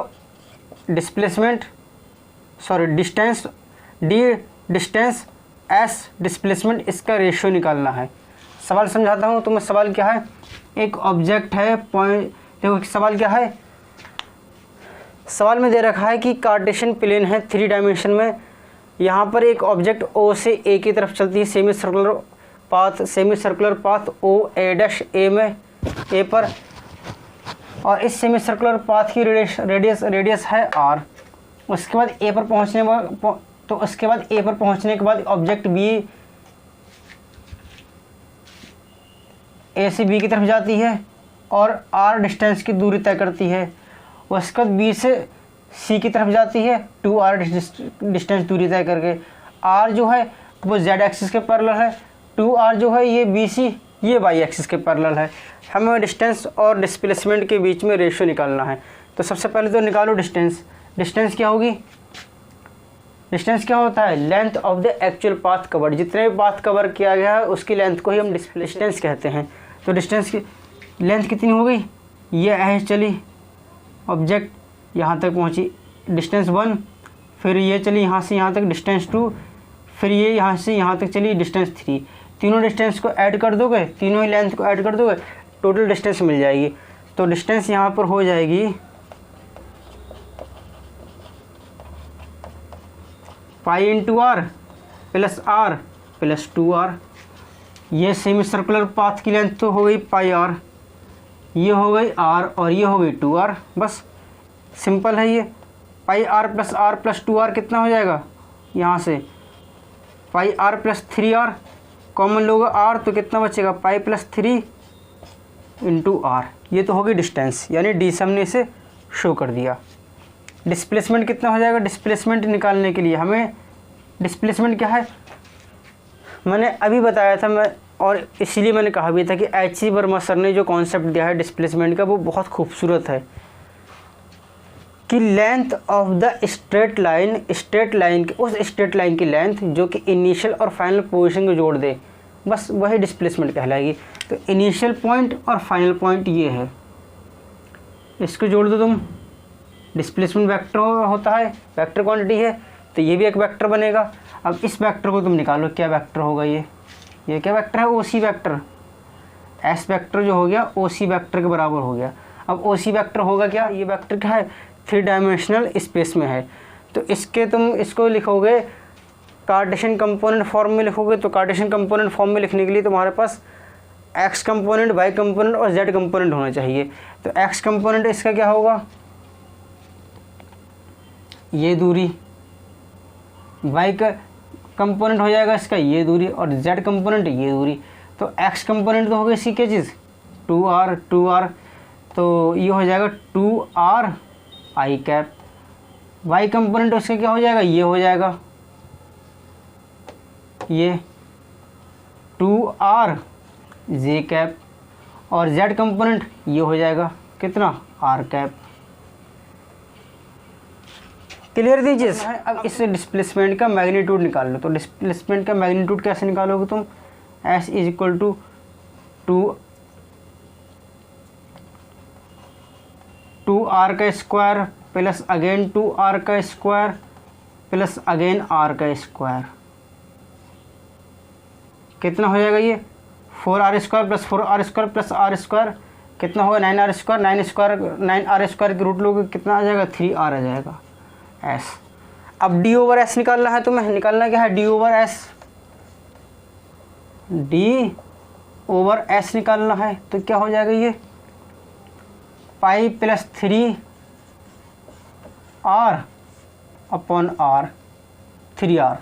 डिस्टेंस एस डिस्प्लेसमेंट, इसका रेशियो निकालना है। सवाल समझाता हूँ तुम्हें। सवाल क्या है, एक ऑब्जेक्ट है पॉइंट, देखो सवाल क्या है, सवाल में दे रखा है कि कार्टेशियन प्लेन है 3 डायमेंशन में, यहाँ पर एक ऑब्जेक्ट ओ से ए की तरफ चलती है semi circular path, semi circular path O A dash A में ए पर, और इस सेमी सर्कुलर पाथ की रेडियस है आर। उसके बाद ए पर पहुंचने के बाद ऑब्जेक्ट बी ए से बी की तरफ जाती है और आर डिस्टेंस की दूरी तय करती है। उसके बाद बी से सी की तरफ जाती है 2r डिस्टेंस दूरी तय करके। आर जो है वो जेड एक्सिस के पैरेलल है, 2r जो है ये बी सी ये वाई एक्सिस के पैरेलल है। हमें डिस्टेंस और डिस्प्लेसमेंट के बीच में रेशियो निकालना है। तो सबसे पहले तो निकालो डिस्टेंस। डिस्टेंस क्या होगी? डिस्टेंस क्या होता है? Length of the actual path covered. जितने भी पाथ कवर किया गया है उसकी लेंथ को ही हम डिस्टेंस कहते हैं। तो डिस्टेंस की लेंथ कितनी हो गई? ये है, चली ऑब्जेक्ट यहाँ तक पहुँची डिस्टेंस 1, फिर ये चली यहाँ से यहाँ तक डिस्टेंस 2, फिर ये यहाँ से यहाँ तक चली डिस्टेंस 3। तीनों डिस्टेंस को ऐड कर दोगे, तीनों ही लेंथ को ऐड कर दोगे, टोटल डिस्टेंस मिल जाएगी। तो डिस्टेंस यहाँ पर हो जाएगी pi into R plus R plus 2r। ये सेमी सर्कुलर पाथ की लेंथ तो हो गई पाई आर, ये हो गई आर और ये हो गई 2r। बस सिंपल है ये। पाई आर प्लस 2r कितना हो जाएगा? यहाँ से pi R plus 3r common लोगे r तो कितना बचेगा? Pi plus 3 into R. ये तो होगी डिस्टेंस, यानी डी से हमने इसे शो कर दिया। डिस्प्लेसमेंट कितना हो जाएगा? डिस्प्लेसमेंट निकालने के लिए हमें डिस्प्लेसमेंट क्या है मैंने अभी बताया था मैं, और इसीलिए मैंने कहा भी था कि H.C. वर्मा सर ने जो कॉन्सेप्ट दिया है डिस्प्लेसमेंट का वो बहुत खूबसूरत है कि length of the straight line उस स्ट्रेट लाइन की लेंथ जो कि इनिशियल और फाइनल पोजीशन को जोड़ दे, बस वही डिस्प्लेसमेंट कहलाएगी। तो इनिशियल पॉइंट और फाइनल पॉइंट ये है, इसको जोड़ दो तुम, डिस्प्लेसमेंट वेक्टर होता है, वेक्टर क्वांटिटी है, तो ये भी एक वेक्टर बनेगा। अब इस वेक्टर को तुम निकालो, क्या वेक्टर होगा? ये क्या वेक्टर है? ओसी वेक्टर। एस वेक्टर जो हो गया ओसी वेक्टर के बराबर हो गया। अब ओसी वेक्टर होगा क्या? ये वेक्टर क्या है? 3 डायमेंशनल स्पेस में है। तो तुम इसको लिखोगे कार्टेशियन कंपोनेंट फॉर्म में लिखोगे, तो कार्टेशियन कंपोनेंट फॉर्म में लिखने के लिए तुम्हारे पास एक्स कंपोनेंट, वाई कंपोनेंट और जेड कंपोनेंट होना चाहिए। तो एक्स कंपोनेंट इसका क्या होगा? ये दूरी। वाई का कंपोनेंट हो जाएगा इसका ये दूरी, और जेड कंपोनेंट ये दूरी। तो एक्स कंपोनेंट तो हो गई इसी क्या चीज़ 2r, तो ये हो जाएगा 2r आई कैप। वाई कंपोनेंट उसका क्या हो जाएगा? ये हो जाएगा ये 2r जे कैप, और जेड कंपोनेंट ये हो जाएगा कितना? r cap. क्लियर दीजिए। अब इस डिस्प्लेसमेंट का मैग्नीट्यूड निकाल लो। तो डिस्प्लेसमेंट का मैग्नीट्यूड कैसे निकालोगे तुम? S is equal to 2r का स्क्वायर प्लस अगेन 2r का स्क्वायर प्लस अगेन r का स्क्वायर। कितना हो जाएगा ये? 4r square plus 4r square plus r square कितना होगा? 9r square. 9r स्क्वायर के रूट लोगे कितना आ जाएगा? 3r आ जाएगा S। अब d ओवर s निकालना है तुम्हें। निकालना क्या है? d ओवर s निकालना है। तो क्या हो जाएगा ये? Pi plus 3r upon r 3r।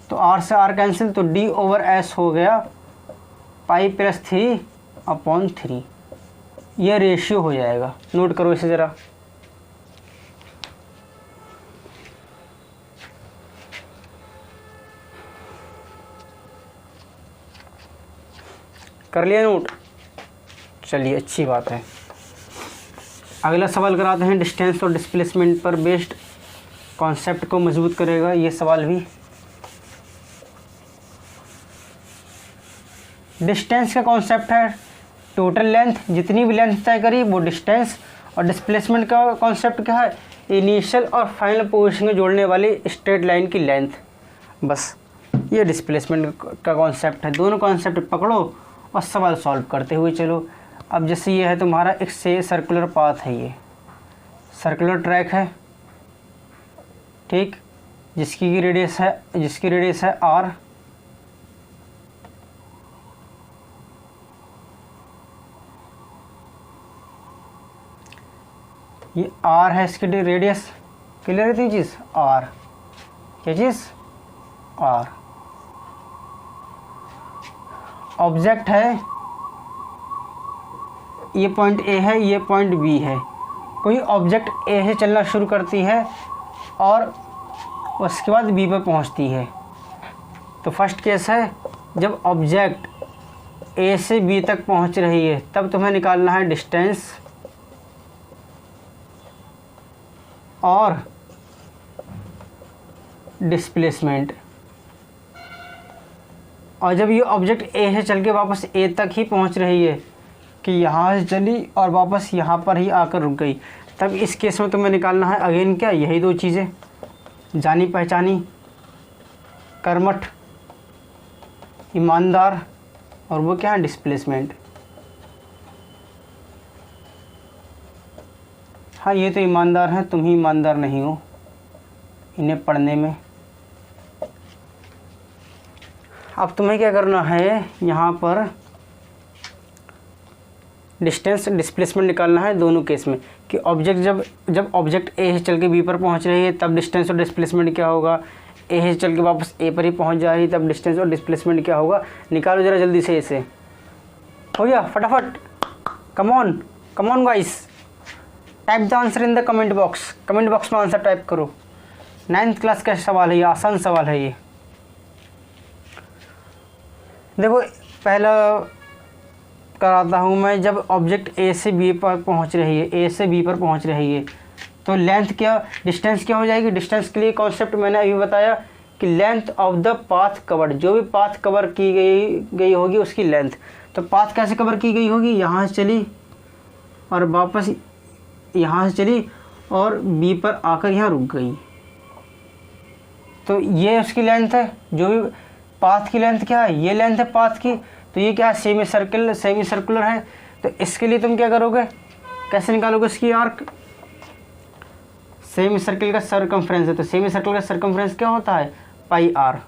तो r से r कैंसिल, तो d ओवर s हो गया पाई प्लस 3 अपॉन 3। ये रेशियो हो जाएगा। नोट करो इसे ज़रा। कर लिया नोट? चलिए अच्छी बात है। अगला सवाल कराते हैं। डिस्टेंस और डिस्प्लेसमेंट पर बेस्ड कॉन्सेप्ट को मजबूत करेगा ये सवाल भी। डिस्टेंस का कॉन्सेप्ट है टोटल लेंथ, जितनी भी लेंथ तय करी वो डिस्टेंस। और डिस्प्लेसमेंट का कॉन्सेप्ट क्या है? इनिशियल और फाइनल पोजीशन को जोड़ने वाली स्ट्रेट लाइन की लेंथ। बस ये डिस्प्लेसमेंट का कॉन्सेप्ट है। दोनों कॉन्सेप्ट पकड़ो और सवाल सॉल्व करते हुए चलो। अब जैसे ये है तुम्हारा एक से सर्कुलर पाथ है, ये सर्कुलर ट्रैक है, ठीक, जिसकी रेडियस है r, ये आर है इसकी रेडियस, क्लियर है ये चीज़, आर, क्या चीज़, आर। ऑब्जेक्ट है, ये पॉइंट ए है, ये पॉइंट बी है। कोई ऑब्जेक्ट ए से चलना शुरू करती है और उसके बाद बी पर पहुंचती है। तो फर्स्ट केस है जब ऑब्जेक्ट ए से बी तक पहुंच रही है, तब तुम्हें निकालना है डिस्टेंस और डिस्प्लेसमेंट। और जब ये ऑब्जेक्ट ए से चल के वापस ए तक ही पहुंच रही है, कि यहाँ से चली और वापस यहाँ पर ही आकर रुक गई, तब इस केस में तुम्हें निकालना है अगेन क्या, यही दो चीज़ें, जानी पहचानी, कर्मठ, ईमानदार, और वो क्या है, डिस्प्लेसमेंट। हाँ, ये तो ईमानदार हैं, तुम ही ईमानदार नहीं हो इन्हें पढ़ने में। अब तुम्हें क्या करना है, यहाँ पर डिस्टेंस डिस्प्लेसमेंट निकालना है दोनों केस में, कि ऑब्जेक्ट जब ऑब्जेक्ट ए से चल के बी पर पहुँच रही है तब डिस्टेंस और डिस्प्लेसमेंट क्या होगा, ए से चल के वापस ए पर ही पहुँच जा रही है तब डिस्टेंस और डिस्प्लेसमेंट क्या होगा। निकालो ज़रा जल्दी से, इसे हो गया फटाफट। Come on guys, type the answer in the comment box में आंसर टाइप करो। 9th क्लास का सवाल है ये, आसान सवाल है ये। देखो पहला कराता हूँ मैं, जब ऑब्जेक्ट ए से बी पर पहुँच रही है, तो लेंथ क्या, डिस्टेंस क्या हो जाएगी। डिस्टेंस के लिए कॉन्सेप्ट मैंने अभी बताया कि length of the path covered, जो भी पाथ कवर की गई होगी उसकी लेंथ। तो पाथ कैसे कवर की गई होगी, यहाँ से चली और वापस यहाँ से चली और बी पर आकर यहाँ रुक गई, तो ये उसकी लेंथ है। जो भी पाथ की लेंथ क्या है, ये लेंथ है पाथ की, तो ये क्या है, सेमी सर्कुलर है। तो इसके लिए तुम क्या करोगे, कैसे निकालोगे इसकी आर्क, सेमी सर्कल का सर्कमफ्रेंस है, तो सेमी सर्कल का सर्कमफ्रेंस क्या होता है, पाई आर।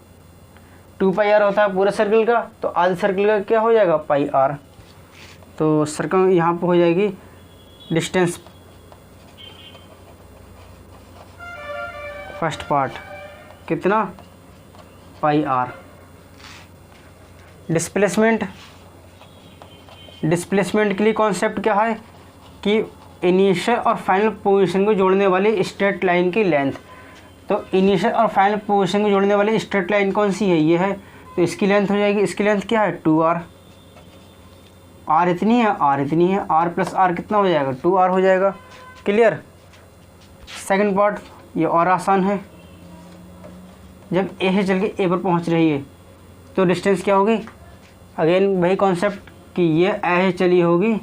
2 पाई आर होता है पूरा सर्कल का, तो आधे सर्कल का क्या हो जाएगा, पाई आर। तो सर्कम यहाँ पर हो जाएगी डिस्टेंस फर्स्ट पार्ट कितना, पाई आर। डिस्प्लेसमेंट के लिए कॉन्सेप्ट क्या है कि इनिशियल और फाइनल पोजीशन को जोड़ने वाली स्ट्रेट लाइन की लेंथ। तो इनिशियल और फाइनल पोजीशन को जोड़ने वाली स्ट्रेट लाइन कौन सी है, ये है, तो इसकी लेंथ हो जाएगी, इसकी लेंथ क्या है, 2r। r इतनी है, r प्लस r कितना हो जाएगा, 2r हो जाएगा। क्लियर। सेकंड पार्ट ये और आसान है, जब ए से चल के ए पर पहुंच रही है तो डिस्टेंस क्या होगी, अगेन वही कॉन्सेप्ट कि ये ए से चली होगी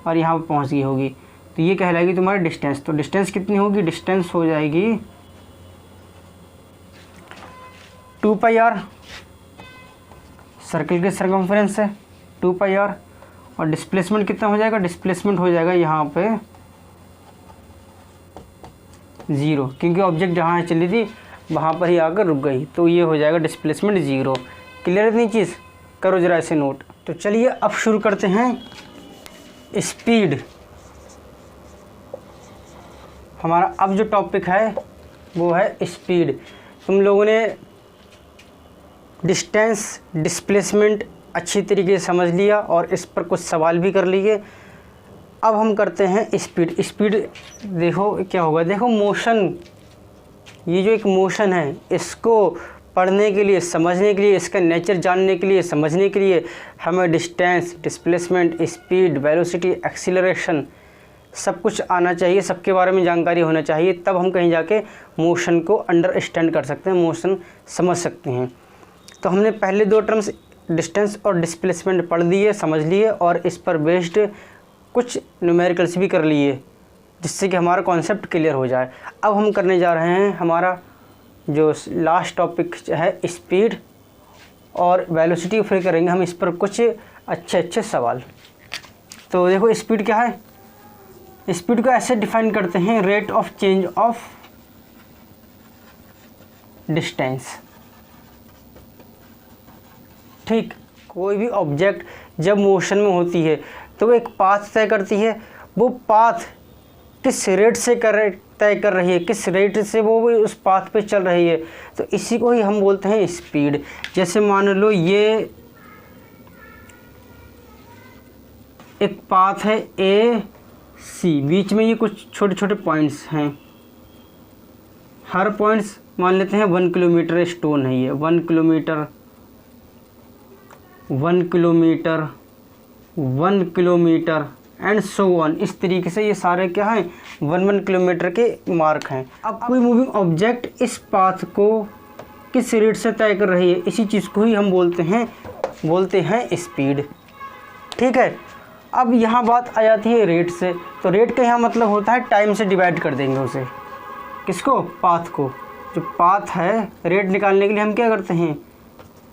और यहाँ पर पहुंच गई होगी, तो ये कहलाएगी तुम्हारी डिस्टेंस। तो डिस्टेंस कितनी होगी, डिस्टेंस हो जाएगी 2 पाई आर, सर्कल के सर्कमफ्रेंस है 2 पाई आर। और डिस्प्लेसमेंट कितना हो जाएगा, डिस्प्लेसमेंट हो जाएगा यहाँ पे 0, क्योंकि ऑब्जेक्ट जहाँ चली थी वहाँ पर ही आकर रुक गई, तो ये हो जाएगा डिस्प्लेसमेंट 0। क्लियर इतनी चीज़, करो जरा ऐसे नोट। तो चलिए अब शुरू करते हैं स्पीड। हमारा अब जो टॉपिक है वो है स्पीड। तुम लोगों ने डिस्टेंस डिस्प्लेसमेंट अच्छी तरीके से समझ लिया और इस पर कुछ सवाल भी कर लिए। अब हम करते हैं स्पीड। स्पीड देखो क्या होगा, देखो मोशन, ये जो एक मोशन है इसको पढ़ने के लिए, समझने के लिए, इसका नेचर जानने के लिए, समझने के लिए हमें distance, displacement, speed, velocity, acceleration सब कुछ आना चाहिए, सबके बारे में जानकारी होना चाहिए, तब हम कहीं जाके मोशन को अंडरस्टैंड कर सकते हैं, मोशन समझ सकते हैं। तो हमने पहले 2 टर्म्स डिस्टेंस और डिस्प्लेसमेंट पढ़ लिए, समझ लिए और इस पर बेस्ड कुछ न्यूमेरिकल्स भी कर लिए, जिससे कि हमारा कॉन्सेप्ट क्लियर हो जाए। अब हम करने जा रहे हैं हमारा जो लास्ट टॉपिक है स्पीड और वेलोसिटी, फिर करेंगे हम इस पर कुछ अच्छे सवाल। तो देखो स्पीड क्या है, स्पीड को ऐसे डिफाइन करते हैं, rate of change of distance. ठीक, कोई भी ऑब्जेक्ट जब मोशन में होती है तो वो एक पाथ तय करती है, वो पाथ किस रेट से तय कर रही है, किस रेट से वो उस पाथ पे चल रही है, तो इसी को ही हम बोलते हैं स्पीड। जैसे मान लो ये एक पाथ है ए सी, बीच में ये कुछ छोटे छोटे पॉइंट्स हैं, हर पॉइंट्स मान लेते हैं 1 किलोमीटर स्टोन है, ये 1 kilometre 1 kilometre 1 kilometre and so on. इस तरीके से ये सारे क्या हैं 1 किलोमीटर के मार्क हैं। अब कोई मूविंग ऑब्जेक्ट इस पाथ को किस रेट से तय कर रही है, इसी चीज़ को ही हम बोलते हैं स्पीड। ठीक है, अब यहाँ बात आ जाती है रेट से। तो रेट का यहाँ मतलब होता है टाइम से डिवाइड कर देंगे उसे, किसको, पाथ को। जो पाथ है रेट निकालने के लिए हम क्या करते हैं,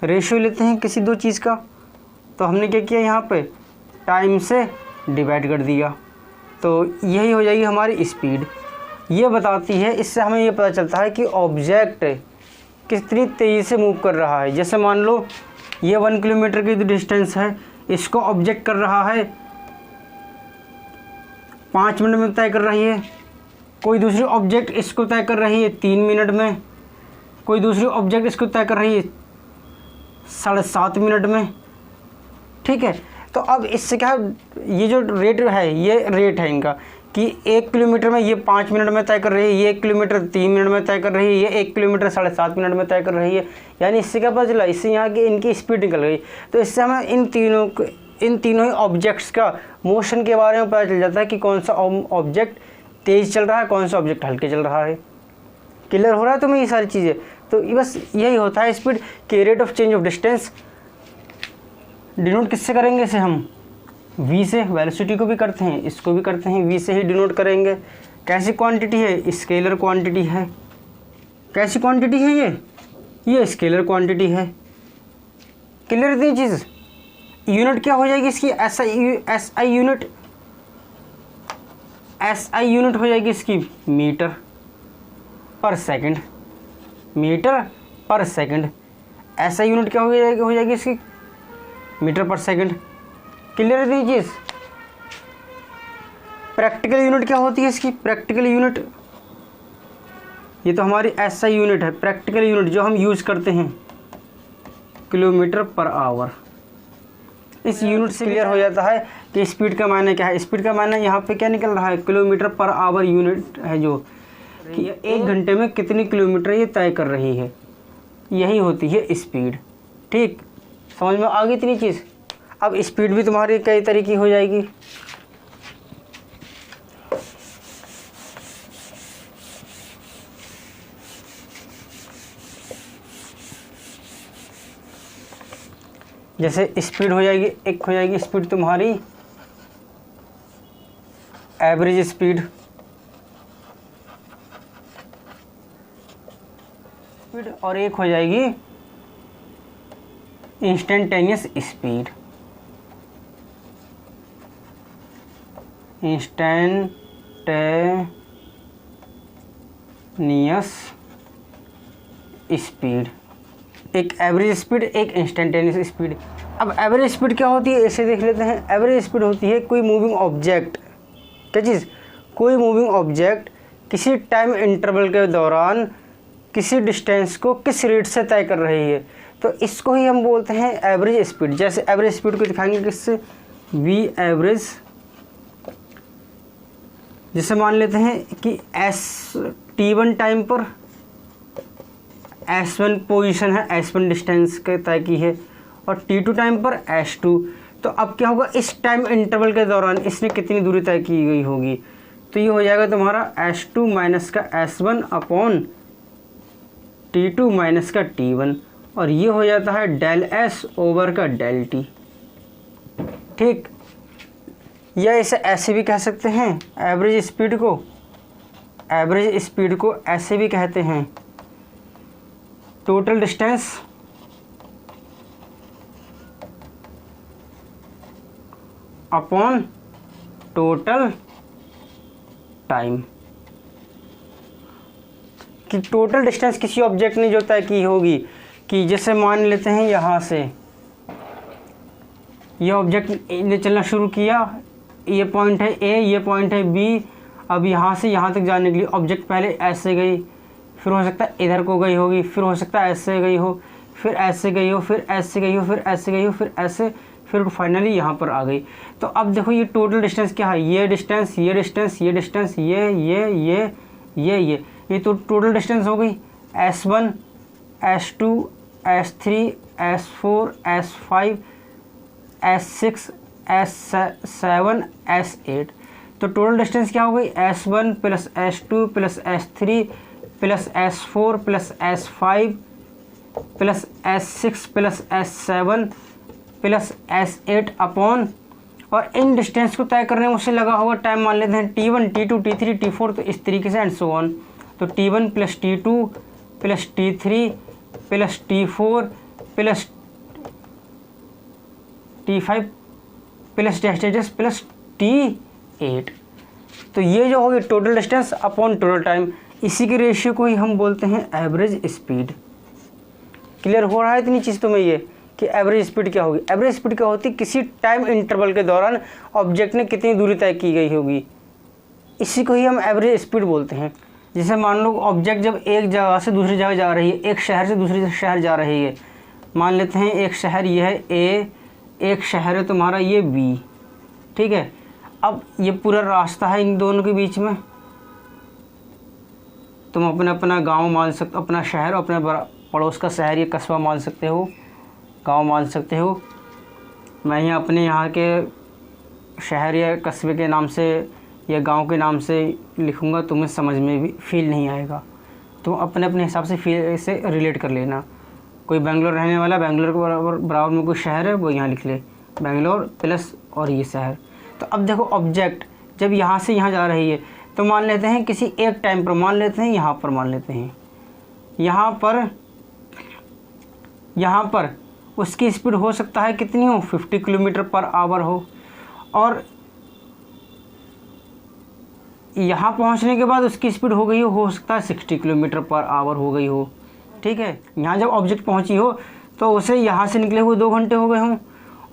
रेशियो लेते हैं किसी दो चीज़ का। तो हमने क्या किया, यहाँ पे टाइम से डिवाइड कर दिया, तो यही हो जाएगी हमारी स्पीड। ये बताती है, इससे हमें ये पता चलता है कि ऑब्जेक्ट कितनी तेज़ी से मूव कर रहा है। जैसे मान लो ये 1 किलोमीटर की डिस्टेंस है, इसको ऑब्जेक्ट कर रहा है 5 मिनट में तय कर रही है, कोई दूसरी ऑब्जेक्ट इसको तय कर रही है 3 मिनट में, कोई दूसरी ऑब्जेक्ट इसको तय कर रही है 7.5 मिनट में। ठीक है, तो अब इससे क्या है, ये जो रेट है, ये रेट है इनका कि 1 किलोमीटर में ये 5 मिनट में तय कर रही है, ये 1 किलोमीटर 3 मिनट में तय कर रही है, ये 1 किलोमीटर 7.5 मिनट में तय कर रही है। यानी इससे क्या पता चला, इससे यहाँ की इनकी स्पीड निकल गई। तो इससे हमें इन तीनों ही ऑब्जेक्ट्स का मोशन के बारे में पता चल जाता है कि कौन सा ऑब्जेक्ट तेज़ चल रहा है, कौन सा ऑब्जेक्ट हल्के चल रहा है। क्लियर हो रहा है तुम्हें ये सारी चीज़ें। तो बस यही होता है स्पीड के rate of change of distance. Denote किससे करेंगे इसे हम, v से। वेलोसिटी को भी करते हैं, इसको भी करते हैं, v से ही डिनोट करेंगे। कैसी क्वांटिटी है, स्केलर क्वांटिटी है। कैसी क्वांटिटी है ये स्केलर क्वांटिटी है। क्लियर इतनी चीज़। यूनिट क्या हो जाएगी इसकी, SI यूनिट हो जाएगी इसकी मीटर पर सेकंड। मीटर पर सेकंड SI यूनिट क्या हो जाएगी इसकी, मीटर पर सेकंड। क्लियर है ये चीज़। प्रैक्टिकल यूनिट क्या होती है इसकी, प्रैक्टिकल यूनिट, ये तो हमारी SI यूनिट है। प्रैक्टिकल यूनिट जो हम यूज़ करते हैं, किलोमीटर पर आवर। इस यूनिट से क्लियर हो जाता है कि स्पीड का मायने क्या है। स्पीड का मायने यहाँ पे क्या निकल रहा है, किलोमीटर पर आवर यूनिट है, जो कि 1 घंटे में कितनी किलोमीटर ये तय कर रही है, यही होती है स्पीड। ठीक, समझ में आ गई इतनी चीज़। अब स्पीड भी तुम्हारी कई तरीके की हो जाएगी। जैसे स्पीड हो जाएगी, एक हो जाएगी स्पीड तुम्हारी एवरेज स्पीड, और एक हो जाएगी इंस्टेंटेनियस स्पीड। इंस्टेंटेनियस स्पीड, एक एवरेज स्पीड, एक इंस्टेंटेनियस स्पीड। अब एवरेज स्पीड क्या होती है, ऐसे देख लेते हैं। एवरेज स्पीड होती है कोई मूविंग ऑब्जेक्ट, क्या चीज़, कोई मूविंग ऑब्जेक्ट किसी टाइम इंटरवल के दौरान किसी डिस्टेंस को किस रेट से तय कर रही है, तो इसको ही हम बोलते हैं एवरेज स्पीड। जैसे एवरेज स्पीड को दिखाएंगे किससे, v एवरेज। जैसे मान लेते हैं कि t1 टाइम पर s1 पोजीशन है, s1 डिस्टेंस के तय की है, और t2 टाइम पर s2। तो अब क्या होगा, इस टाइम इंटरवल के दौरान इसने कितनी दूरी तय की गई होगी, तो ये हो जाएगा तुम्हारा s2 माइनस का s1 अपॉन t2 माइनस का t1, और ये हो जाता है डेल s ओवर का डेल t। ठीक, या इसे ऐसे भी कह सकते हैं, एवरेज स्पीड को ऐसे भी कहते हैं, total distance upon total time. कि टोटल डिस्टेंस किसी ऑब्जेक्ट ने जो तय की होगी, कि जैसे मान लेते हैं यहाँ से ये ऑब्जेक्ट ने चलना शुरू किया, ये पॉइंट है ए, ये पॉइंट है बी, अब यहाँ से यहाँ तक जाने के लिए ऑब्जेक्ट पहले ऐसे गई, फिर हो सकता है इधर को गई होगी, फिर हो सकता है ऐसे गई हो, फिर ऐसे गई हो, फिर ऐसे गई हो, फिर ऐसे गई हो, फिर ऐसे, फिर फाइनली यहाँ पर आ गई। तो अब देखो ये टोटल डिस्टेंस क्या है, ये डिस्टेंस, ये डिस्टेंस, ये डिस्टेंस, ये तो टोटल डिस्टेंस हो गई। S1, S2, S3, S4, S5, S6, S7, S8। तो टोटल डिस्टेंस क्या हो गई, S1 plus S2 plus S3 plus S4 plus S5 plus S6 plus S7 plus S8 upon, और इन डिस्टेंस को तय करने में उससे लगा हुआ टाइम मान लेते हैं T1, T2, T3, T4, तो इस तरीके से एंड सो ऑन। तो T1 plus T2 plus T3 plus T4 plus T5 plus dash plus T8। तो ये जो होगी total distance upon total time, इसी के रेशियो को ही हम बोलते हैं एवरेज स्पीड। क्लियर हो रहा है इतनी चीज़ तुम्हें ये कि एवरेज स्पीड क्या होगी। एवरेज स्पीड क्या होती है, किसी टाइम इंटरवल के दौरान ऑब्जेक्ट ने कितनी दूरी तय की गई होगी, इसी को ही हम एवरेज स्पीड बोलते हैं। जैसे मान लो ऑब्जेक्ट जब एक जगह से दूसरी जगह जा रही है, एक शहर से दूसरे शहर जा रही है, मान लेते हैं एक शहर ये है A, एक शहर है तुम्हारा ये B, ठीक है। अब ये पूरा रास्ता है इन दोनों के बीच में, तुम अपना गांव मान सकते, अपना शहर, अपने पड़ोस का शहर या कस्बा मान सकते हो, गांव मान सकते हो। मैं यहाँ अपने यहाँ के शहर या कस्बे के नाम से या गांव के नाम से लिखूँगा, तुम्हें समझ में भी फील नहीं आएगा। तुम अपने अपने हिसाब से फील से रिलेट कर लेना। कोई बेंगलोर रहने वाला, बेंगलोर के बराबर में कोई शहर है वो यहाँ लिख ले, बेंगलोर प्लस और ये शहर। तो अब देखो ऑब्जेक्ट जब यहाँ से यहाँ जा रही है, तो मान लेते हैं किसी एक टाइम पर, मान लेते हैं यहाँ पर, मान लेते हैं यहाँ पर उसकी स्पीड हो सकता है कितनी हो, 50 किलोमीटर पर आवर हो, और यहाँ पहुँचने के बाद उसकी स्पीड हो गई हो सकता है 60 किलोमीटर पर आवर हो गई हो, ठीक है। यहाँ जब ऑब्जेक्ट पहुँची हो तो उसे यहाँ से निकले हुए 2 घंटे हो गए हों,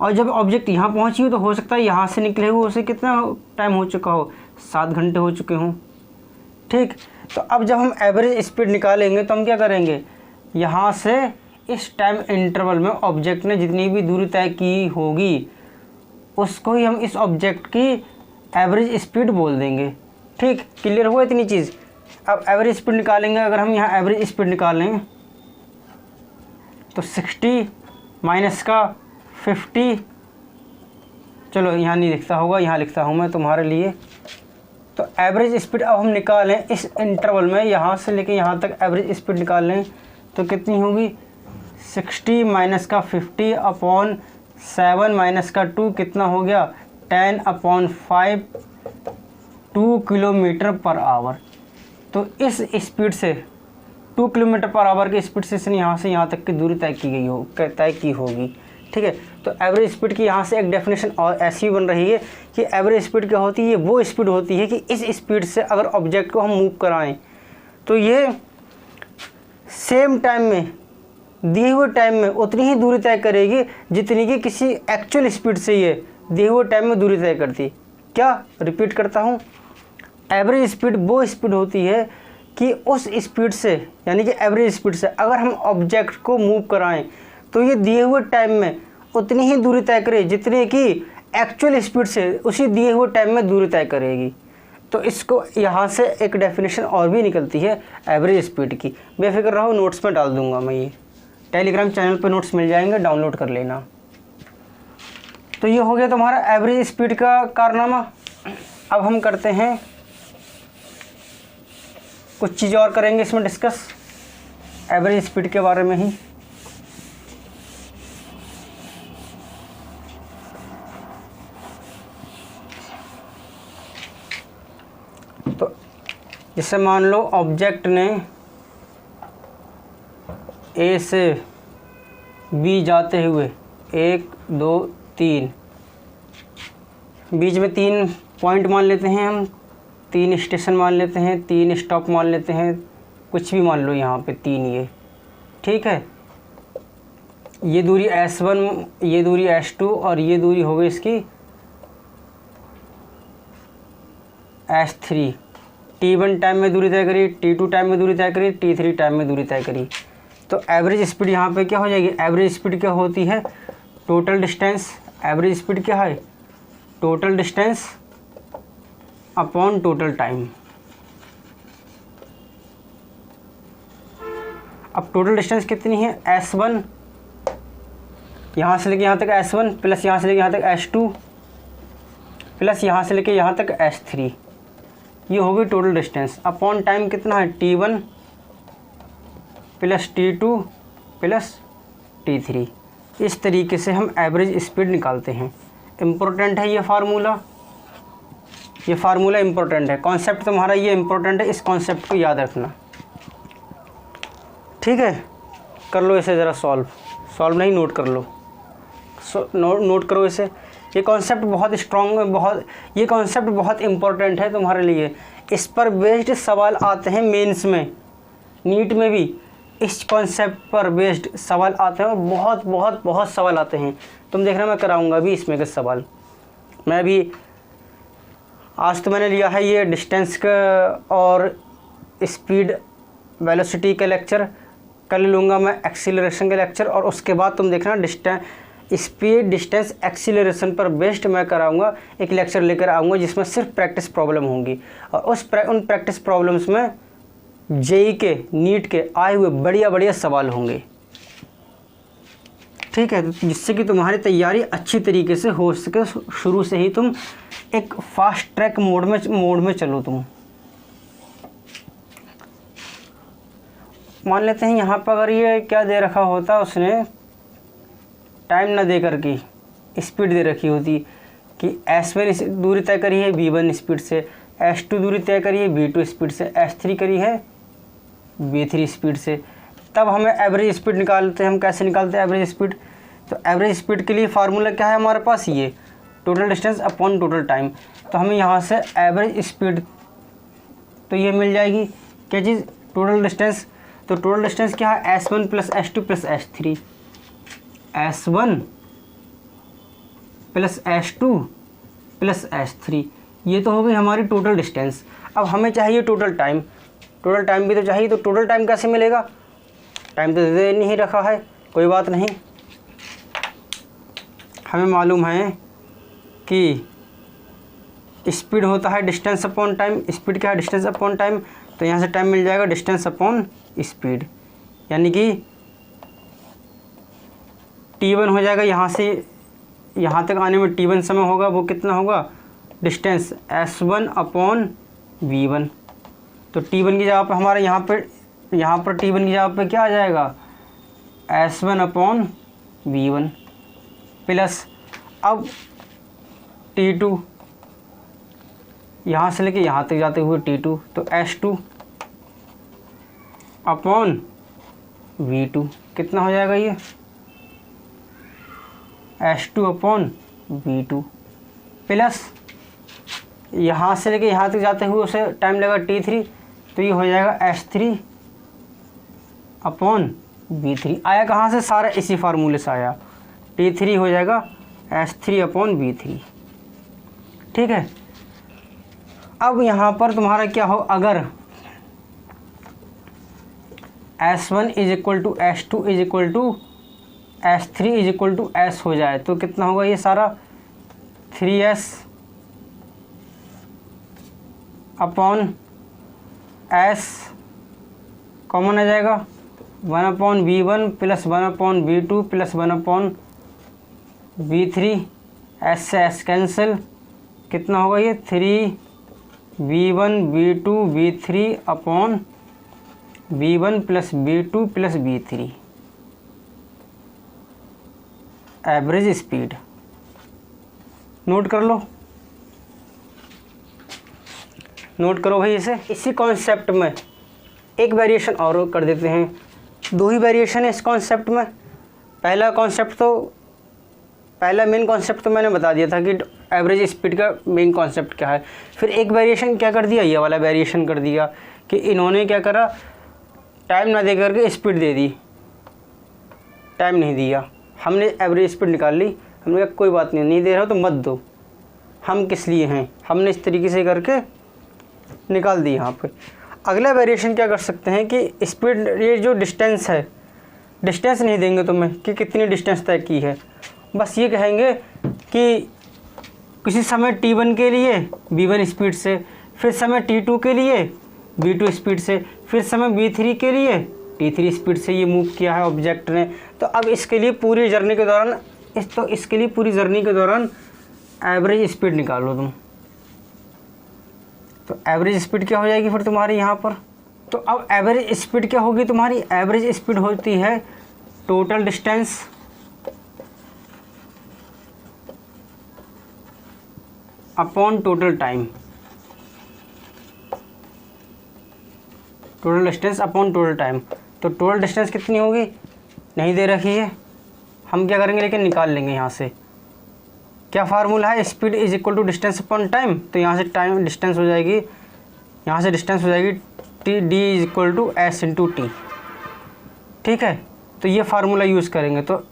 और जब ऑब्जेक्ट यहाँ पहुँची हो तो हो सकता है यहाँ से निकले हुए उसे कितना टाइम हो चुका हो, 7 घंटे हो चुके हों, ठीक। तो अब जब हम एवरेज स्पीड निकालेंगे तो हम क्या करेंगे, यहाँ से इस टाइम इंटरवल में ऑब्जेक्ट ने जितनी भी दूरी तय की होगी उसको ही हम इस ऑब्जेक्ट की एवरेज स्पीड बोल देंगे, ठीक। क्लियर हुआ इतनी चीज़। अब एवरेज स्पीड निकालेंगे, अगर हम यहाँ एवरेज स्पीड निकालें तो 60 माइनस का 50, चलो यहाँ नहीं लिखता होगा, यहाँ लिखता हूँ मैं तुम्हारे लिए। तो एवरेज स्पीड अब हम निकालें इस इंटरवल में, यहाँ से लेके यहाँ तक एवरेज स्पीड निकाल लें तो कितनी होगी, 60 माइनस का 50 अपॉन 7 माइनस का 2 कितना हो गया, 10 अपॉन 5, 2 किलोमीटर पर आवर। तो इस स्पीड से 2 किलोमीटर पर आवर की स्पीड से यहाँ से यहाँ तक की दूरी तय की होगी, ठीक है। तो एवरेज स्पीड की यहाँ से एक डेफिनेशन और ऐसी बन रही है कि एवरेज स्पीड क्या होती है, वो स्पीड होती है कि इस स्पीड से अगर ऑब्जेक्ट को हम मूव कराएं तो ये सेम टाइम में, दिए हुए टाइम में उतनी ही दूरी तय करेगी जितनी कि किसी एक्चुअल स्पीड से ये दिए हुए टाइम में दूरी तय करती। क्या, रिपीट करता हूँ, एवरेज स्पीड वो स्पीड होती है कि उस स्पीड से, यानी कि एवरेज स्पीड से अगर हम ऑब्जेक्ट को मूव कराएं तो ये दिए हुए टाइम में उतनी ही दूरी तय करे जितनी कि एक्चुअल स्पीड से उसी दिए हुए टाइम में दूरी तय करेगी। तो इसको यहाँ से एक डेफिनेशन और भी निकलती है एवरेज स्पीड की। बेफिक्र रहो, नोट्स में डाल दूंगा मैं, ये टेलीग्राम चैनल पर नोट्स मिल जाएंगे, डाउनलोड कर लेना। तो ये हो गया तुम्हारा एवरेज स्पीड का कारनामा। अब हम करते हैं कुछ चीज़ और करेंगे इसमें डिस्कस, एवरेज स्पीड के बारे में ही। तो जैसे मान लो ऑब्जेक्ट ने ए से बी जाते हुए 1 2 3, बीच में 3 पॉइंट मान लेते हैं हम, 3 स्टेशन मान लेते हैं, 3 स्टॉप मान लेते हैं, कुछ भी मान लो यहाँ पे 3 ये, ठीक है। ये दूरी S1, ये दूरी S2 और ये दूरी हो गई इसकी S3, T1 टाइम में दूरी तय करी, T2 टाइम में दूरी तय करी, T3 टाइम में दूरी तय करी। तो एवरेज स्पीड यहाँ पे क्या हो जाएगी, एवरेज स्पीड क्या होती है, टोटल डिस्टेंस। एवरेज स्पीड क्या है, total distance upon total time. अब टोटल डिस्टेंस कितनी है, S1, यहाँ से लेके यहाँ तक S1 प्लस यहाँ से लेके यहाँ तक S2 प्लस यहाँ से लेके यहाँ तक S3, ये होगी टोटल डिस्टेंस। अपॉन टाइम कितना है, T1 plus T2 plus T3। इस तरीके से हम एवरेज स्पीड निकालते हैं। इम्पोर्टेंट है ये फार्मूला, ये फार्मूला इम्पोर्टेंट है, कॉन्सेप्ट तुम्हारा ये इम्पोर्टेंट है, इस कॉन्सेप्ट को याद रखना। ठीक है, कर लो इसे ज़रा सॉल्व नहीं, नोट कर लो, नोट करो इसे। ये कॉन्सेप्ट बहुत स्ट्रॉन्ग है, ये कॉन्सेप्ट बहुत इम्पोर्टेंट है तुम्हारे लिए। इस पर बेस्ड सवाल आते हैं मेंस में, नीट में भी इस कॉन्सेप्ट पर बेस्ड सवाल आते हैं, और बहुत सवाल आते हैं। तुम देखना मैं कराऊंगा भी इसमें के सवाल। मैं भी आज तो मैंने लिया है ये डिस्टेंस का और स्पीड वेलोसिटी का लेक्चर, कल लूँगा मैं एक्सीलरेशन का लेक्चर, और उसके बाद तुम देखना स्पीड डिस्टेंस एक्सीलरेशन पर बेस्ड मैं कराऊंगा एक लेक्चर लेकर आऊँगा, जिसमें सिर्फ प्रैक्टिस प्रॉब्लम होंगी, और उन प्रैक्टिस प्रॉब्लम्स में जेई के नीट के आए हुए बढ़िया सवाल होंगे। ठीक है, जिससे कि तुम्हारी तैयारी अच्छी तरीके से हो सके, शुरू से ही तुम एक फास्ट ट्रैक मोड में चलो। तुम मान लेते हैं यहाँ पर अगर ये क्या दे रखा होता, उसने टाइम ना दे करके स्पीड दे रखी होती कि S1 दूरी तय करी है V1 स्पीड से, S2 दूरी तय करी है V2 स्पीड से, S3 करी है V3 स्पीड से, तब हमें एवरेज स्पीड निकालते हैं। हम कैसे निकालते हैं एवरेज स्पीड, तो एवरेज स्पीड के लिए फार्मूला क्या है हमारे पास, ये total distance upon total time. तो हमें यहाँ से एवरेज स्पीड तो ये मिल जाएगी क्या चीज़, टोटल डिस्टेंस। तो टोटल डिस्टेंस क्या है, S1 plus S2 plus S3, S1 plus S2 plus S3, ये तो हो गई हमारी टोटल डिस्टेंस। अब हमें चाहिए टोटल टाइम, टोटल टाइम भी तो चाहिए। तो टोटल टाइम कैसे मिलेगा, टाइम तो दे नहीं रखा है, कोई बात नहीं। हमें मालूम है कि स्पीड होता है डिस्टेंस अपॉन टाइम, स्पीड क्या है, डिस्टेंस अपॉन टाइम। तो यहाँ से टाइम मिल जाएगा डिस्टेंस अपॉन स्पीड, यानी कि T1 हो जाएगा, यहाँ से यहाँ तक आने में T1 समय होगा, वो कितना होगा, डिस्टेंस S1 अपॉन V1। तो T1 की जगह पर हमारे यहाँ पर T1 की जगह पर क्या आ जाएगा, S1 अपॉन V1 प्लस अब T2, यहाँ से लेके यहाँ तक जाते हुए T2, तो S2 अपॉन V2 कितना हो जाएगा, ये S2 अपॉन V2 प्लस यहाँ से लेके यहाँ तक जाते हुए उसे टाइम लगा T3, तो ये हो जाएगा S3 अपॉन V3। आया कहाँ से, सारा इसी फार्मूले से आया, T3 हो जाएगा S3 अपॉन V3। ठीक है, अब यहाँ पर तुम्हारा क्या हो, अगर S1 is equal to S2 is equal to S3 is equal to S हो जाए, तो कितना होगा ये सारा, 3S अपॉन S कॉमन आ जाएगा, 1 upon V1 plus 1 upon V2 plus 1 upon V3, S से S कैंसिल, कितना होगा ये 3V1 V2 V3 upon V1 plus V2 plus V3। Average speed note कर लो, नोट करो भाई इसे। इसी कॉन्सेप्ट में एक वेरिएशन और कर देते हैं, दो ही वेरिएशन है इस कॉन्सेप्ट में। पहला मेन कॉन्सेप्ट तो मैंने बता दिया था कि एवरेज स्पीड का मेन कॉन्सेप्ट क्या है। फिर एक वेरिएशन क्या कर दिया, ये वाला वेरिएशन कर दिया कि इन्होंने क्या करा, टाइम ना दे करके स्पीड दे दी, टाइम नहीं दिया। हमने एवरेज स्पीड निकाल ली, हमने कहा कोई बात नहीं, नहीं दे रहा हो तो मत दो, हम किस लिए हैं। हमने इस तरीके से करके निकाल दी यहाँ पे। अगला वेरिएशन क्या कर सकते हैं कि स्पीड, ये जो डिस्टेंस है, डिस्टेंस नहीं देंगे तुम्हें कि कितनी डिस्टेंस तय की है, बस ये कहेंगे कि किसी समय t1 के लिए v1 स्पीड से, फिर समय t2 के लिए v2 स्पीड से, फिर समय v3 के लिए t3 स्पीड से ये मूव किया है ऑब्जेक्ट ने। तो अब इसके लिए पूरी जर्नी के दौरान इसके लिए पूरी जर्नी के दौरान एवरेज स्पीड निकालो तुम। तो एवरेज स्पीड क्या हो जाएगी फिर तुम्हारी यहाँ पर? तो अब एवरेज स्पीड क्या होगी तुम्हारी? एवरेज स्पीड होती है total distance upon total time. Total distance upon total time. तो टोटल डिस्टेंस कितनी होगी नहीं दे रखी है, हम क्या करेंगे लेकिन निकाल लेंगे यहाँ से। क्या फार्मूला है? Speed is equal to distance upon time. तो यहाँ से टाइम डिस्टेंस हो जाएगी, यहाँ से डिस्टेंस हो जाएगी T, D is equal to S into T. ठीक है, तो ये फार्मूला यूज़ करेंगे। तो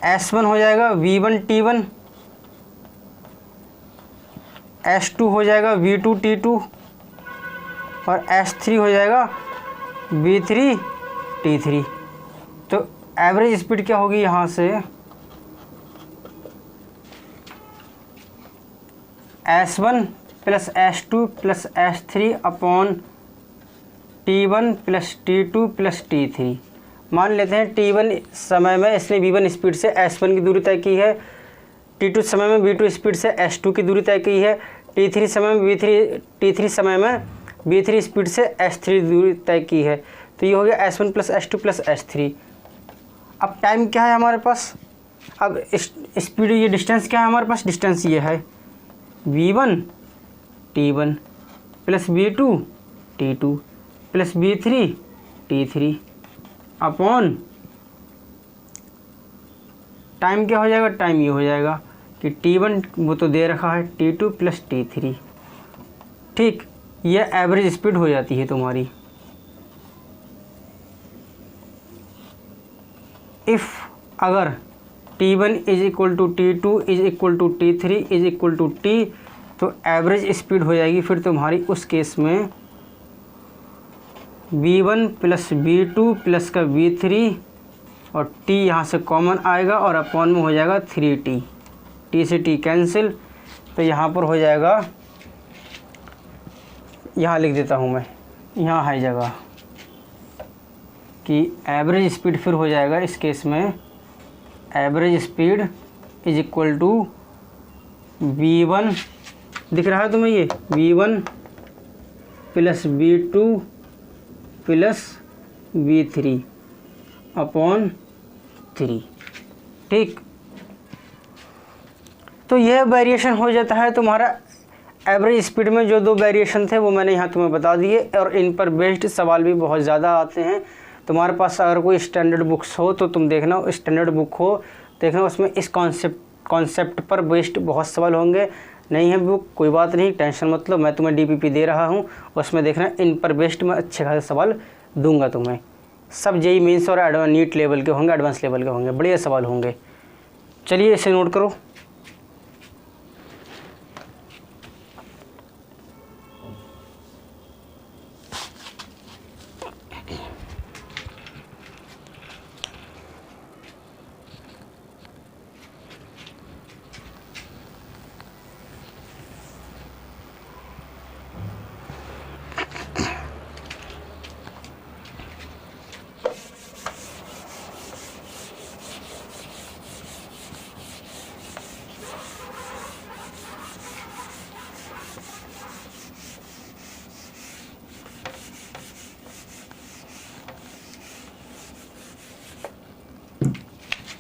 S1 हो जाएगा V1 T1, S2 हो जाएगा V2 T2 और S3 हो जाएगा V3 T3। तो एवरेज स्पीड क्या होगी यहाँ से? S1 plus S2 plus S3 upon T1 plus T2 plus T3। मान लेते हैं T1 समय में इसने V1 स्पीड से S1 की दूरी तय की है, T2 समय में V2 स्पीड से S2 की दूरी तय की है, T3 समय में T3 समय में V3 स्पीड से S3 दूरी तय की है। तो ये हो गया S1 plus S2 plus S3। अब टाइम क्या है हमारे पास? अब स्पीड, ये डिस्टेंस क्या है हमारे पास? डिस्टेंस ये है V1 T1 plus V2 T2 plus V3 T3 upon time क्या हो जाएगा? टाइम ये हो जाएगा कि T1 वो तो दे रखा है T2 प्लस T3। ठीक, ये एवरेज स्पीड हो जाती है तुम्हारी। इफ़ अगर T1 is equal to T2 is equal to T3 is equal to T, तो एवरेज स्पीड हो जाएगी फिर तुम्हारी उस केस में V1 प्लस V2 प्लस का V3 और T यहाँ से कॉमन आएगा और अपॉन में हो जाएगा 3T, T से T कैंसिल। तो यहाँ पर हो जाएगा, यहाँ लिख देता हूँ मैं, यहाँ है जगह कि एवरेज स्पीड फिर हो जाएगा इस केस में, average speed is equal to V1, दिख रहा है तुम्हें ये V1 plus V2 plus V3 upon 3। ठीक, तो यह वेरिएशन हो जाता है तुम्हारा एवरेज स्पीड में। जो दो वेरिएशन थे वो मैंने यहाँ तुम्हें बता दिए, और इन पर बेस्ड सवाल भी बहुत ज़्यादा आते हैं। तुम्हारे पास अगर कोई स्टैंडर्ड बुक्स हो तो तुम देखना, स्टैंडर्ड बुक हो देखना, उसमें इस कॉन्सेप्ट पर बेस्ड बहुत सवाल होंगे। नहीं है बुक, कोई बात नहीं, टेंशन मत लो, मैं तुम्हें DPP दे रहा हूँ, उसमें देखना इन पर बेस्ड मैं अच्छे खासे सवाल दूंगा तुम्हें। सब JEE मेंस और नीट लेवल के होंगे, एडवांस लेवल के होंगे, बढ़िया सवाल होंगे। चलिए इसे नोट करो।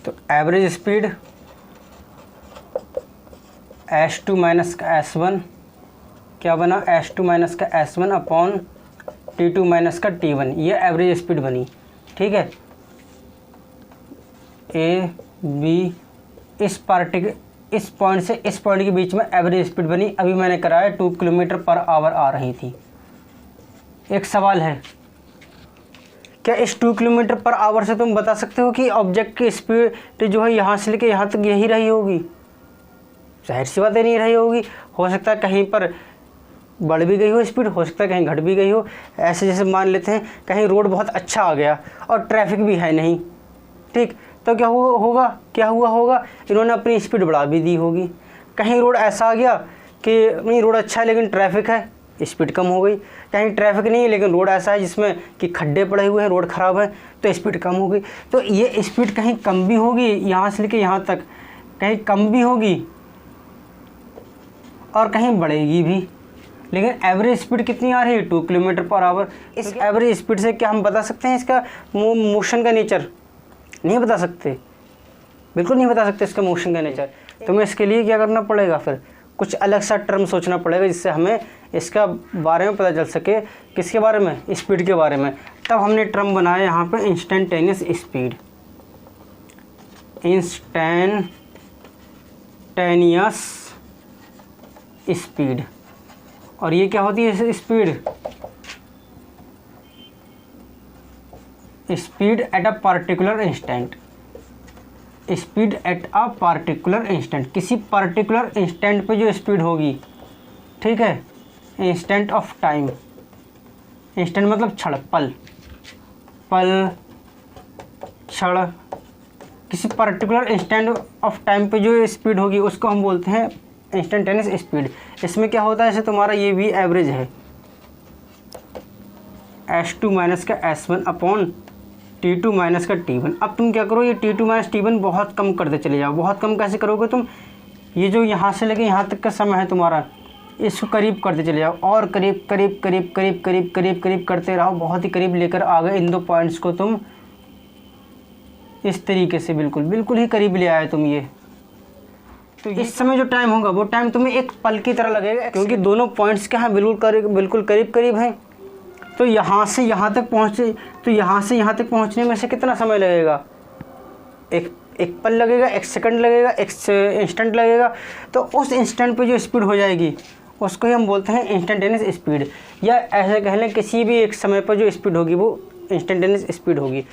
तो एवरेज स्पीड S2 माइनस का S1 क्या बना? S2 माइनस का S1 अपॉन T2 माइनस का T1, ये एवरेज स्पीड बनी। ठीक है, A B इस पॉइंट से इस पॉइंट के बीच में एवरेज स्पीड बनी। अभी मैंने कराया 2 किलोमीटर पर आवर आ रही थी। एक सवाल है, क्या इस 2 किलोमीटर पर आवर से तुम बता सकते हो कि ऑब्जेक्ट की स्पीड जो है यहाँ से लेके यहाँ तक यही रही होगी? जाहिर सी बात है नहीं रही होगी। हो सकता है कहीं पर बढ़ भी गई हो स्पीड, हो सकता है कहीं घट भी गई हो। ऐसे जैसे मान लेते हैं कहीं रोड बहुत अच्छा आ गया और ट्रैफिक भी है नहीं, ठीक, तो क्या हुआ होगा, इन्होंने अपनी स्पीड बढ़ा भी दी होगी। कहीं रोड ऐसा आ गया कि नहीं रोड अच्छा है लेकिन ट्रैफिक है, स्पीड कम हो गई। कहीं ट्रैफिक नहीं है लेकिन रोड ऐसा है जिसमें कि खड्डे पड़े हुए हैं, रोड ख़राब है, तो स्पीड कम हो गई। तो ये स्पीड कहीं कम भी होगी, यहाँ से लेके यहाँ तक कहीं कम भी होगी और कहीं बढ़ेगी भी। लेकिन एवरेज स्पीड कितनी आ रही है, 2 किलोमीटर/आवर। इस एवरेज स्पीड से क्या हम बता सकते हैं इसका मोशन का नेचर? नहीं बता सकते, बिल्कुल नहीं बता सकते इसका मोशन का नेचर। तुम्हें इसके लिए क्या करना पड़ेगा, फिर कुछ अलग सा टर्म सोचना पड़ेगा जिससे हमें इसका बारे में पता चल सके। किसके बारे में? स्पीड के बारे में। तब हमने टर्म बनाया यहाँ पे इंस्टेंटेनियस स्पीड। Instantaneous speed. और ये क्या होती है speed? Speed at a particular instant. Speed at a particular instant, किसी पार्टिकुलर इंस्टेंट पे जो स्पीड होगी, ठीक है, इंस्टेंट ऑफ टाइम। इंस्टेंट मतलब क्षण, पल, क्षण, किसी पर्टिकुलर इंस्टेंट ऑफ टाइम पे जो स्पीड होगी उसको हम बोलते हैं इंस्टेंटेनियस स्पीड। इसमें क्या होता है, जैसे तुम्हारा ये भी एवरेज है, S2 माइनस का S1 अपॉन T2 माइनस का T1। अब तुम क्या करो, ये T2 माइनस T1 बहुत कम करते चले जाओ। बहुत कम कैसे करोगे तुम? ये जो यहाँ से लेके यहाँ तक का समय है तुम्हारा, इसको करीब करते चले जाओ और करीब करीब करीब करीब करीब करीब करीब करते रहो। बहुत ही करीब लेकर आ गए इन दो पॉइंट्स को तुम, इस तरीके से बिल्कुल ही करीब ले आए तुम ये। तो इस समय जो टाइम होगा वो टाइम तुम्हें एक पल की तरह लगेगा, क्योंकि दोनों पॉइंट्स क्या हैं, बिल्कुल करीब करीब हैं। तो यहाँ से यहाँ तक पहुँचे, तो यहाँ से यहाँ तक पहुँचने में से कितना समय लगेगा? एक पल लगेगा, 1 सेकंड लगेगा, 1 इंस्टेंट लगेगा। तो उस इंस्टेंट पे जो स्पीड हो जाएगी उसको ही हम बोलते हैं इंस्टेंटेनियस स्पीड। या ऐसे कह लें किसी भी एक समय पर जो स्पीड होगी वो इंस्टेंटेनियस स्पीड होगी।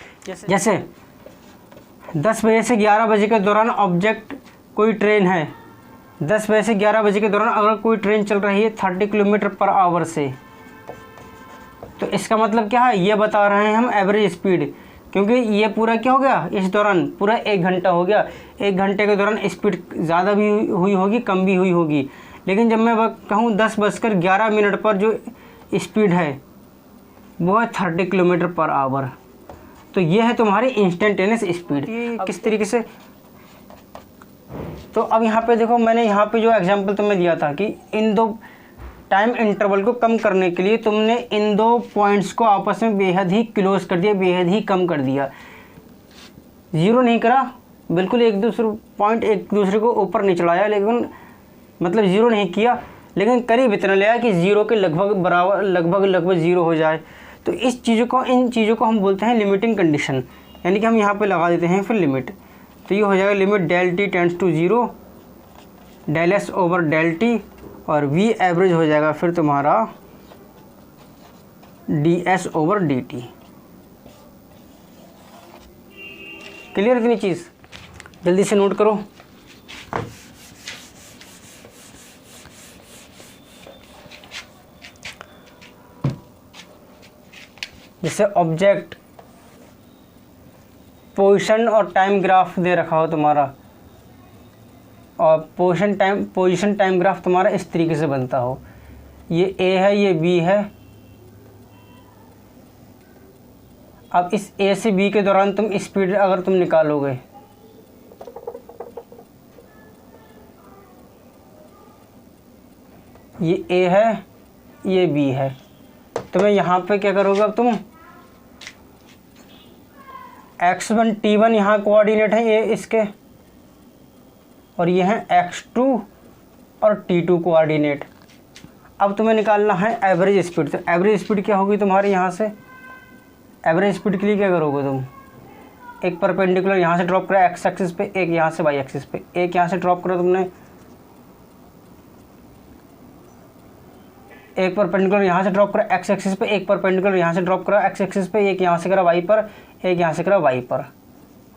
जैसे 10 बजे से 11 बजे के दौरान ऑब्जेक्ट, कोई ट्रेन है, 10 बजे से 11 बजे के दौरान अगर कोई ट्रेन चल रही है 30 किलोमीटर/आवर से, तो इसका मतलब क्या है, ये बता रहे हैं हम एवरेज स्पीड। क्योंकि ये पूरा क्या हो गया, इस दौरान पूरा 1 घंटा हो गया। 1 घंटे के दौरान स्पीड ज़्यादा भी हुई होगी, कम भी हुई होगी। लेकिन जब मैं कहूँ 10:11 पर जो स्पीड है वो है 30 किलोमीटर/आवर। तो ये है तुम्हारी इंस्टेंटेनियस स्पीड। किस तरीके से? तो अब यहाँ पे देखो, मैंने यहाँ पे जो एग्जांपल तुम्हें दिया था कि इन दो टाइम इंटरवल को कम करने के लिए तुमने इन दो पॉइंट्स को आपस में बेहद ही क्लोज कर दिया, बेहद ही कम कर दिया। ज़ीरो नहीं करा, बिल्कुल एक दूसरे को ऊपर नहीं चढ़ाया, लेकिन मतलब ज़ीरो नहीं किया, लेकिन करीब इतना ले आया कि ज़ीरो के लगभग बराबर, लगभग ज़ीरो हो जाए। तो इन चीज़ों को हम बोलते हैं लिमिटिंग कंडीशन। यानी कि हम यहाँ पे लगा देते हैं फिर लिमिट। तो ये हो जाएगा limit del t tends to 0, del s over del t, और v एवरेज हो जाएगा फिर तुम्हारा ds ओवर dt। क्लियर इतनी चीज़? जल्दी से नोट करो। जैसे ऑब्जेक्ट, पोजीशन और टाइम ग्राफ दे रखा हो तुम्हारा, और पोजीशन टाइम ग्राफ तुम्हारा इस तरीके से बनता हो, ये A है, ये B है। अब इस A से B के दौरान तुम स्पीड अगर तुम निकालोगे, ये A है, ये B है, तो मैं यहाँ पे क्या करोगे, अब तुम x1 t1 यहाँ कोऑर्डिनेट है ये इसके, और ये है x2 और t2 कोऑर्डिनेट। अब तुम्हें निकालना है एवरेज स्पीड। तो एवरेज स्पीड क्या होगी तुम्हारी? यहाँ से एवरेज स्पीड के लिए क्या करोगे तुम, एक परपेंडिकुलर यहाँ से ड्रॉप करा x एक्सिस पे, एक यहाँ से y एक्सिस पे, एक यहाँ से ड्रॉप करा तुमने, एक परपेंडिकुलर यहाँ से ड्रॉप करा x एक्सिस पे, एक परपेंडिकुलर यहाँ से ड्रॉप करा x एक्सिस पे, एक यहाँ से करा y पर, एक यहाँ से करा y पर,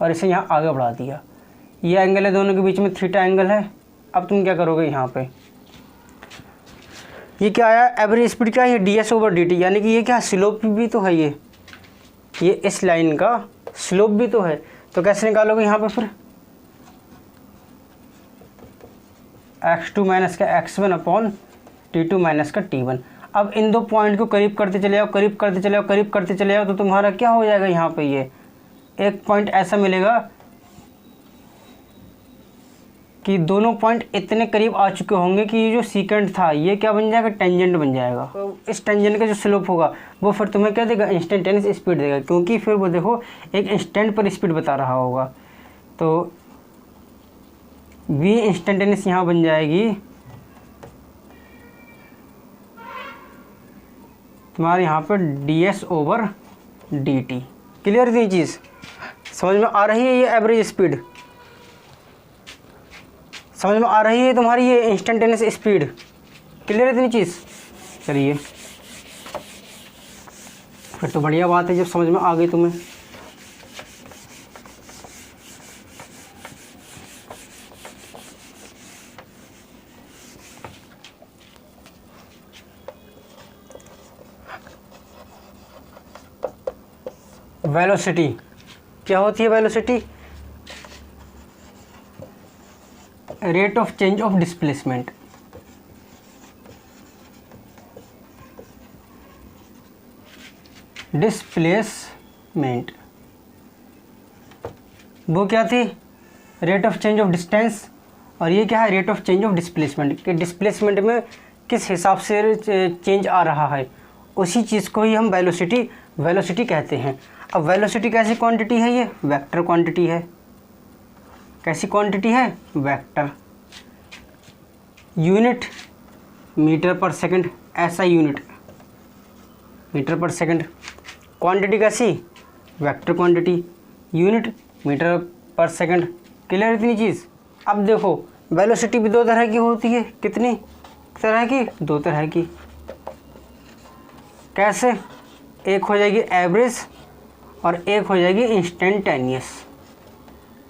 और इसे यहाँ आगे बढ़ा दिया। ये एंगल है, दोनों के बीच में थीटा एंगल है। अब तुम क्या करोगे, यहाँ पे ये क्या आया, एवरेज स्पीड क्या है, D S over D T, यानी कि ये क्या स्लोप भी तो है, ये इस लाइन का स्लोप भी तो है। तो कैसे निकालोगे यहाँ पे फिर, x2 माइनस का x1 अपॉन t2 माइनस का t1। अब इन दो पॉइंट को करीब करते चले जाओ, करीब करते चले जाओ, करीब करते चले जाओ, तो तुम्हारा क्या हो जाएगा यहाँ पे, ये एक पॉइंट ऐसा मिलेगा कि दोनों पॉइंट इतने करीब आ चुके होंगे कि ये जो सीकेंट था ये क्या बन जाएगा, टेंजेंट बन जाएगा। तो इस टेंजेंट का जो स्लोप होगा वो फिर तुम्हें क्या देगा, इंस्टेंटेनियस स्पीड देगा, क्योंकि फिर वो देखो एक इंस्टेंट पर स्पीड बता रहा होगा। तो v इंस्टेंटेनियस यहाँ बन जाएगी तुम्हारे यहाँ पर ds ओवर dt। क्लियर ये चीज़ समझ में आ रही है, ये एवरेज स्पीड समझ में आ रही है तुम्हारी, ये इंस्टेंटेनियस स्पीड। क्लियर है इतनी चीज़। चलिए फिर तो बढ़िया बात है जब समझ में आ गई तुम्हें। वेलोसिटी क्या होती है, velocity rate of change of displacement. Displacement वो क्या थी, rate of change of distance, और ये क्या है, rate of change of displacement, कि डिस्प्लेसमेंट में किस हिसाब से चेंज आ रहा है, उसी चीज़ को ही हम वेलोसिटी कहते हैं। अब वेलोसिटी कैसी क्वांटिटी है, ये वेक्टर क्वांटिटी है। कैसी क्वांटिटी है, वेक्टर। यूनिट मीटर पर सेकंड, ऐसा यूनिट मीटर पर सेकंड। क्वांटिटी कैसी, वेक्टर क्वांटिटी, यूनिट मीटर पर सेकंड। क्लियर इतनी चीज़। अब देखो वेलोसिटी भी दो तरह की होती है, कितनी तरह की, दो तरह की। कैसे, एक हो जाएगी एवरेज और एक हो जाएगी इंस्टेंटेनियस।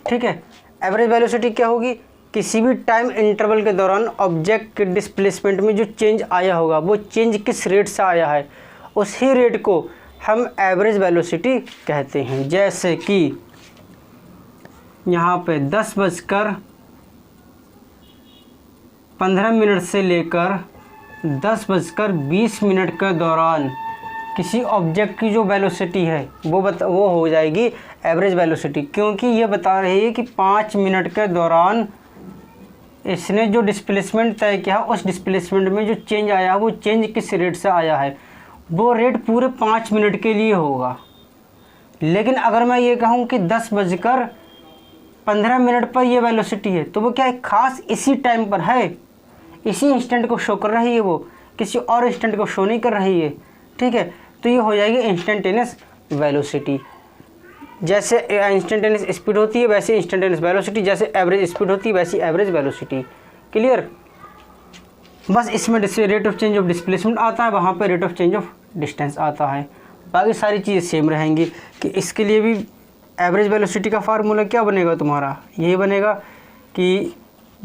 ठीक है, एवरेज वेलोसिटी क्या होगी, किसी भी टाइम इंटरवल के दौरान ऑब्जेक्ट के डिस्प्लेसमेंट में जो चेंज आया होगा वो चेंज किस रेट से आया है, उसी रेट को हम एवरेज वेलोसिटी कहते हैं। जैसे कि यहाँ पे 10:15 से लेकर 10:20 के दौरान किसी ऑब्जेक्ट की जो वेलोसिटी है वो हो जाएगी एवरेज वेलोसिटी, क्योंकि ये बता रही है कि 5 मिनट के दौरान इसने जो डिस्प्लेसमेंट तय किया उस डिस्प्लेसमेंट में जो चेंज आया वो चेंज किस रेट से आया है, वो रेट पूरे 5 मिनट के लिए होगा। लेकिन अगर मैं ये कहूँ कि 10:15 पर ये वेलोसिटी है, तो वो क्या है, खास इसी टाइम पर है, इसी इंस्टेंट को शो कर रही है, वो किसी और इंस्टेंट को शो नहीं कर रही है। ठीक है, तो ये हो जाएगी इंस्टेंटेनियस वेलोसिटी। जैसे इंस्टेंटेनियस स्पीड होती है वैसे इंस्टेंटेनियस वेलोसिटी, जैसे एवरेज स्पीड होती है वैसी एवरेज वेलोसिटी। क्लियर। बस इसमें rate of change of displacement आता है, वहाँ पे rate of change of distance आता है। बाकी सारी चीज़ें सेम रहेंगी। कि इसके लिए भी एवरेज वेलोसिटी का फार्मूला क्या बनेगा तुम्हारा, यही बनेगा कि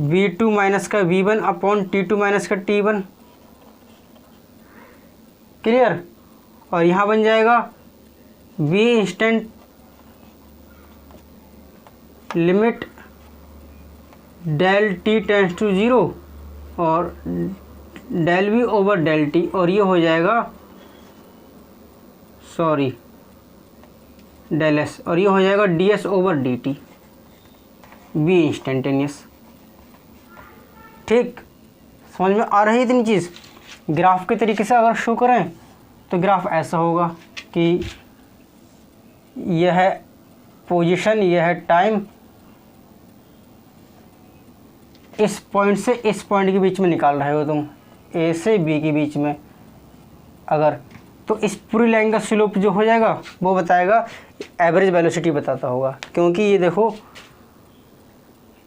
v2 माइनस का v1 अपॉन t2 माइनस का t1। क्लियर। और यहाँ बन जाएगा v instant limit del t tends to 0 और del v over del t, और ये हो जाएगा डेल s, और ये हो जाएगा ds over dt, v instantaneous. ठीक, समझ में आ रही है इतनी चीज़। ग्राफ के तरीके से अगर शो करें तो ग्राफ ऐसा होगा कि यह है पोजीशन, यह है टाइम, इस पॉइंट से इस पॉइंट के बीच में निकाल रहे हो तुम, ए से बी के बीच में अगर, तो इस पूरी लाइन का स्लोप जो हो जाएगा वो बताएगा, एवरेज वेलोसिटी बताता होगा। क्योंकि ये देखो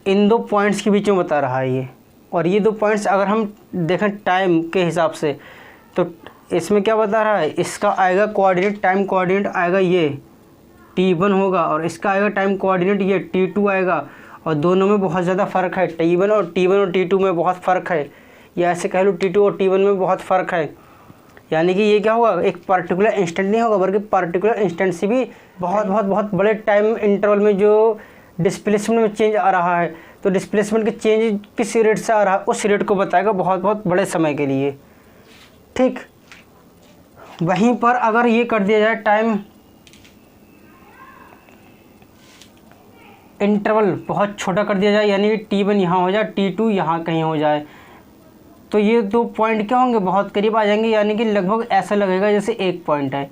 इन दो पॉइंट्स के बीच में बता रहा है ये, और ये दो पॉइंट्स अगर हम देखें टाइम के हिसाब से तो इसमें क्या बता रहा है, इसका आएगा कोऑर्डिनेट, टाइम कोऑर्डिनेट आएगा ये t1 होगा, और इसका आएगा टाइम कोऑर्डिनेट ये t2 आएगा। और दोनों में बहुत ज़्यादा फ़र्क है, t1 और t2 में बहुत फ़र्क है। या ऐसे कह लो T2 और T1 में बहुत फ़र्क है। यानी कि ये क्या होगा, एक पर्टिकुलर इंस्टेंट नहीं होगा बल्कि पर्टिकुलर इंस्टेंट से भी बहुत बड़े टाइम इंटरवल में जो डिस्प्लेसमेंट में चेंज आ रहा है, तो डिस्प्लेसमेंट के चेंज किस रेट से आ रहा है उस रेट को बताएगा बहुत बड़े समय के लिए। ठीक, वहीं पर अगर ये कर दिया जाए टाइम इंटरवल बहुत छोटा कर दिया जाए, यानी कि T1 यहाँ हो जाए, T2 यहाँ कहीं हो जाए, तो ये 2 पॉइंट क्या होंगे, बहुत करीब आ जाएंगे। यानी कि लगभग ऐसा लगेगा जैसे 1 पॉइंट है,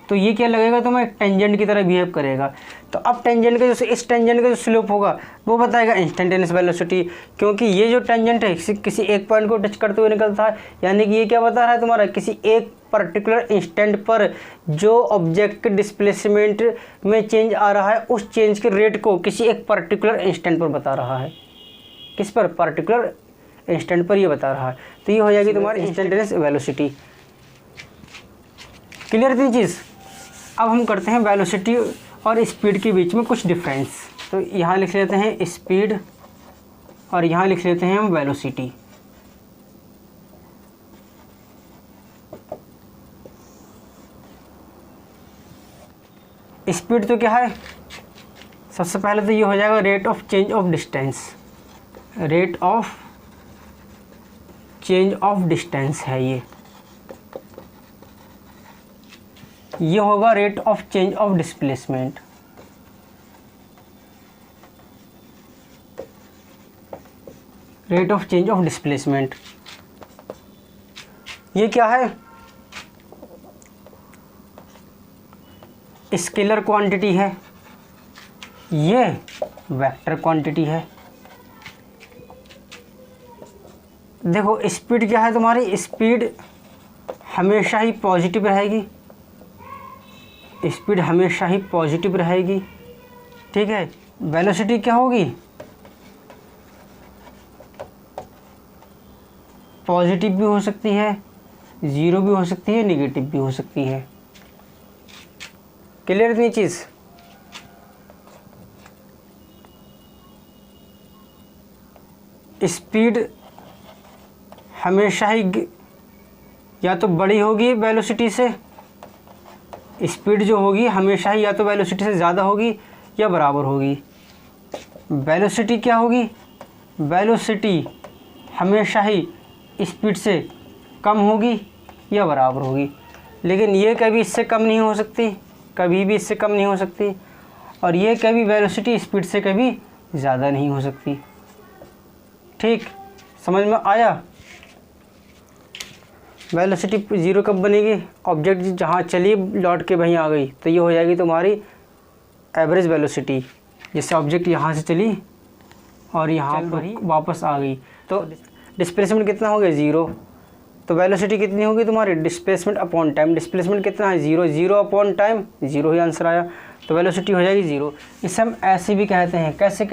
तो ये क्या लगेगा, तो मैं टेंजेंट की तरह बिहेव करेगा। तो अब टेंजेंट का जैसे इस टेंजेंट का जो स्लोप होगा वो बताएगा इंस्टेंटेनियस वेलोसिटी, क्योंकि ये जो टेंजेंट है किसी एक पॉइंट को टच करते हुए निकलता है। यानी कि ये क्या बता रहा है तुम्हारा, किसी एक पर्टिकुलर इंस्टेंट पर जो ऑब्जेक्ट के डिस्प्लेसमेंट में चेंज आ रहा है उस चेंज के रेट को किसी एक पर्टिकुलर इंस्टेंट पर बता रहा है। किस पर, पर्टिकुलर इंस्टेंट पर ये बता रहा है। तो ये हो जाएगी तुम्हारी इंस्टेंटेनियस वेलोसिटी। क्लियर थी चीज़। अब हम करते हैं वेलोसिटी और स्पीड के बीच में कुछ डिफरेंस। तो यहाँ लिख लेते हैं स्पीड और यहाँ लिख लेते हैं हम वेलोसिटी। स्पीड तो क्या है, सबसे पहले तो ये हो जाएगा rate of change of distance. Rate of change of distance है ये होगा rate of change of displacement. Rate of change of displacement ये क्या है, स्केलर क्वांटिटी है, ये वेक्टर क्वांटिटी है। देखो स्पीड क्या है तुम्हारी, स्पीड हमेशा ही पॉजिटिव रहेगी, स्पीड हमेशा ही पॉजिटिव रहेगी। ठीक है, वेलोसिटी क्या होगी, पॉजिटिव भी हो सकती है, ज़ीरो भी हो सकती है, नेगेटिव भी हो सकती है। क्लियर इतनी चीज़। स्पीड हमेशा ही या तो बड़ी होगी वेलोसिटी से, स्पीड जो होगी हमेशा ही या तो वेलोसिटी से ज़्यादा होगी या बराबर होगी। वेलोसिटी क्या होगी, वेलोसिटी हमेशा ही स्पीड से कम होगी या बराबर होगी, लेकिन ये कभी इससे कम नहीं हो सकती, कभी भी इससे कम नहीं हो सकती, और ये कभी वेलोसिटी स्पीड से कभी ज़्यादा नहीं हो सकती। ठीक, समझ में आया। वेलोसिटी ज़ीरो कब बनेगी, ऑब्जेक्ट जहाँ चली लौट के वहीं आ गई, तो ये हो जाएगी तुम्हारी एवरेज वेलोसिटी। जैसे ऑब्जेक्ट यहाँ से चली और यहाँ पर वापस आ गई, तो डिस्प्लेसमेंट कितना हो गया, ज़ीरो। तो वेलोसिटी कितनी होगी तुम्हारी, डिस्प्लेसमेंट अपॉन टाइम। डिस्प्लेसमेंट कितना है, zero, zero upon time, zero ही आंसर आया, तो वेलोसिटी हो जाएगी ज़ीरो। इसे हम ऐसे भी कहते हैं, कैसे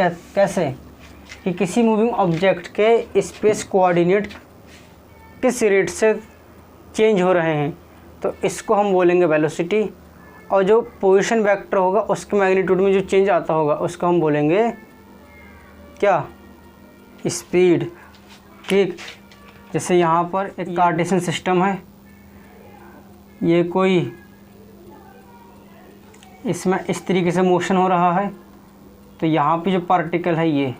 कि किसी मूविंग ऑब्जेक्ट के स्पेस कोऑर्डिनेट किस रेट से चेंज हो रहे हैं, तो इसको हम बोलेंगे वेलोसिटी, और जो पोजीशन वेक्टर होगा उसके मैग्नीट्यूड में जो चेंज आता होगा उसको हम बोलेंगे क्या, स्पीड। ठीक, जैसे यहाँ पर एक कार्टेशियन सिस्टम है, ये कोई इसमें इस तरीके से मोशन हो रहा है, तो यहाँ पे जो पार्टिकल है ये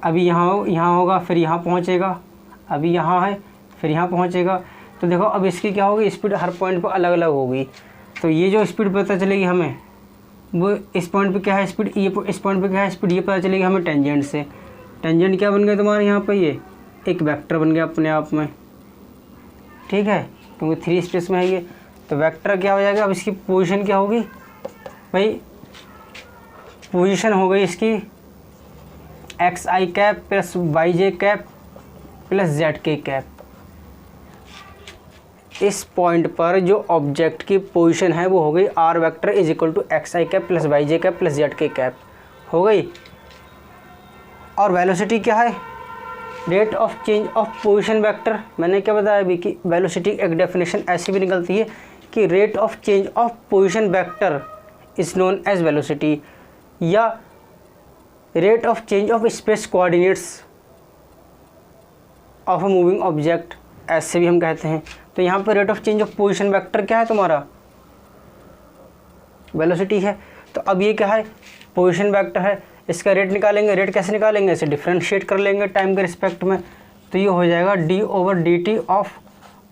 अभी यहाँ होगा, फिर यहाँ पहुँचेगा, अभी यहाँ है फिर यहाँ पहुँचेगा। तो देखो अब इसकी क्या होगी, स्पीड हर पॉइंट पर अलग अलग होगी। तो ये जो स्पीड पता चलेगी हमें, वो इस पॉइंट पे क्या है स्पीड, ये इस पॉइंट पे क्या है स्पीड, ये पता चलेगी हमें टेंजेंट से। टेंजेंट क्या बन गया तुम्हारे यहाँ पे, ये एक वेक्टर बन गया अपने आप में। ठीक है, क्योंकि 3 स्पेस में है ये, तो वेक्टर क्या हो जाएगा। अब इसकी पोजीशन क्या होगी भाई, पोजीशन हो गई इसकी XI cap plus YJ cap plus ZK cap. इस पॉइंट पर जो ऑब्जेक्ट की पोजीशन है वो हो गई R vector is equal to XI cap plus YJ cap plus ZK cap हो गई। और वेलोसिटी क्या है, rate of change of position vector. मैंने क्या बताया अभी कि वेलोसिटी एक डेफिनेशन ऐसी भी निकलती है कि rate of change of position vector is known as velocity, या rate of change of space coordinates of a moving object, ऐसे भी हम कहते हैं। तो यहाँ पर rate of change of position vector क्या है तुम्हारा, वेलोसिटी है। तो अब ये क्या है, पोजीशन वेक्टर है, इसका रेट निकालेंगे। रेट कैसे निकालेंगे, इसे डिफ्रेंशिएट कर लेंगे टाइम के रिस्पेक्ट में। तो ये हो जाएगा d/dt ऑफ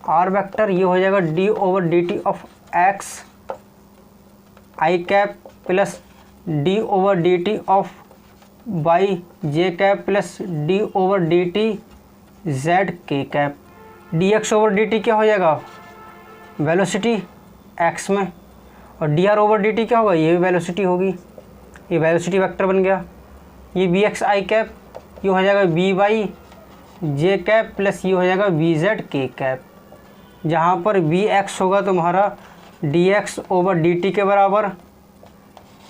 आर वेक्टर, ये हो जाएगा d/dt of X I cap plus d/dt of Y J cap plus d/dt Z K cap. dx/dt क्या हो जाएगा, वेलोसिटी एक्स में, और dr/dt क्या होगा, ये भी वेलोसिटी होगी, ये वेलोसिटी वेक्टर बन गया। ये वी एक्स आई कैप, ये हो जाएगा V Y J cap plus ये हो जाएगा वी जेड के कैप, जहाँ पर वी एक्स होगा तुम्हारा dx/dt के बराबर,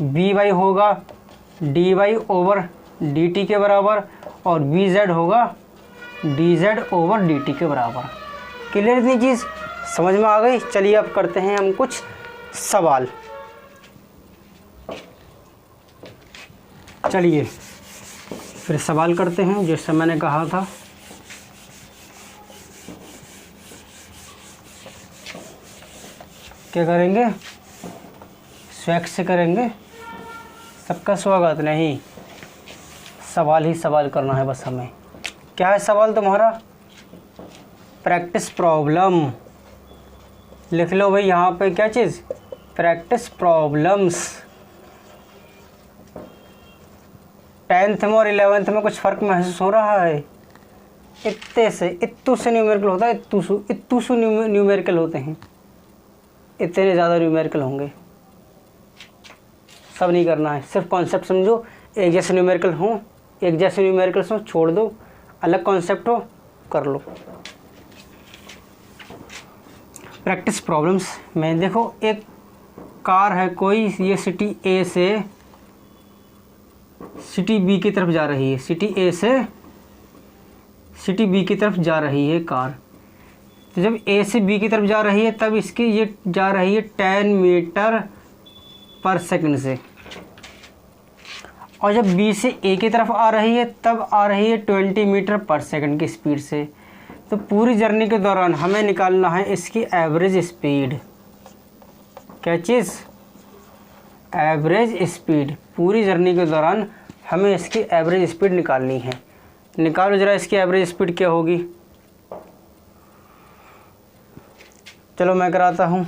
वी वाई होगा dy/dt के बराबर, और वी जेड होगा dz/dt के बराबर। क्लियर इतनी चीज़ समझ में आ गई। चलिए अब करते हैं हम कुछ सवाल। चलिए फिर सवाल करते हैं, जैसे मैंने कहा था। क्या करेंगे, स्वैग से करेंगे, सबका स्वागत नहीं, सवाल ही सवाल करना है बस हमें। क्या है सवाल तुम्हारा, प्रैक्टिस प्रॉब्लम। लिख लो भाई यहाँ पे क्या चीज़, प्रैक्टिस प्रॉब्लम्स। 10th में और 11th में कुछ फ़र्क महसूस हो रहा है, इतने से इत्तू से न्यूमेरिकल होता है, इत्तू से न्यूमेरिकल होते हैं, इतने ज़्यादा न्यूमेरिकल होंगे। सब नहीं करना है, सिर्फ कॉन्सेप्ट समझो। एक जैसे न्यूमेरिकल हो, एक जैसे न्यूमेरिकल्स हो छोड़ दो, अलग कॉन्सेप्ट हो कर लो। प्रैक्टिस प्रॉब्लम्स में देखो, एक कार है कोई, ये सिटी ए से सिटी बी की तरफ जा रही है, सिटी ए से सिटी बी की तरफ जा रही है कार। तो जब ए से बी की तरफ जा रही है तब इसकी ये जा रही है 10 मीटर पर सेकंड से, और जब बी से ए की तरफ आ रही है तब आ रही है 20 मीटर पर सेकंड की स्पीड से। तो पूरी जर्नी के दौरान हमें निकालना है इसकी एवरेज स्पीड। क्या चीज़, एवरेज स्पीड। पूरी जर्नी के दौरान हमें इसकी एवरेज स्पीड निकालनी है। निकालो ज़रा इसकी एवरेज स्पीड क्या होगी। चलो मैं कराता हूँ,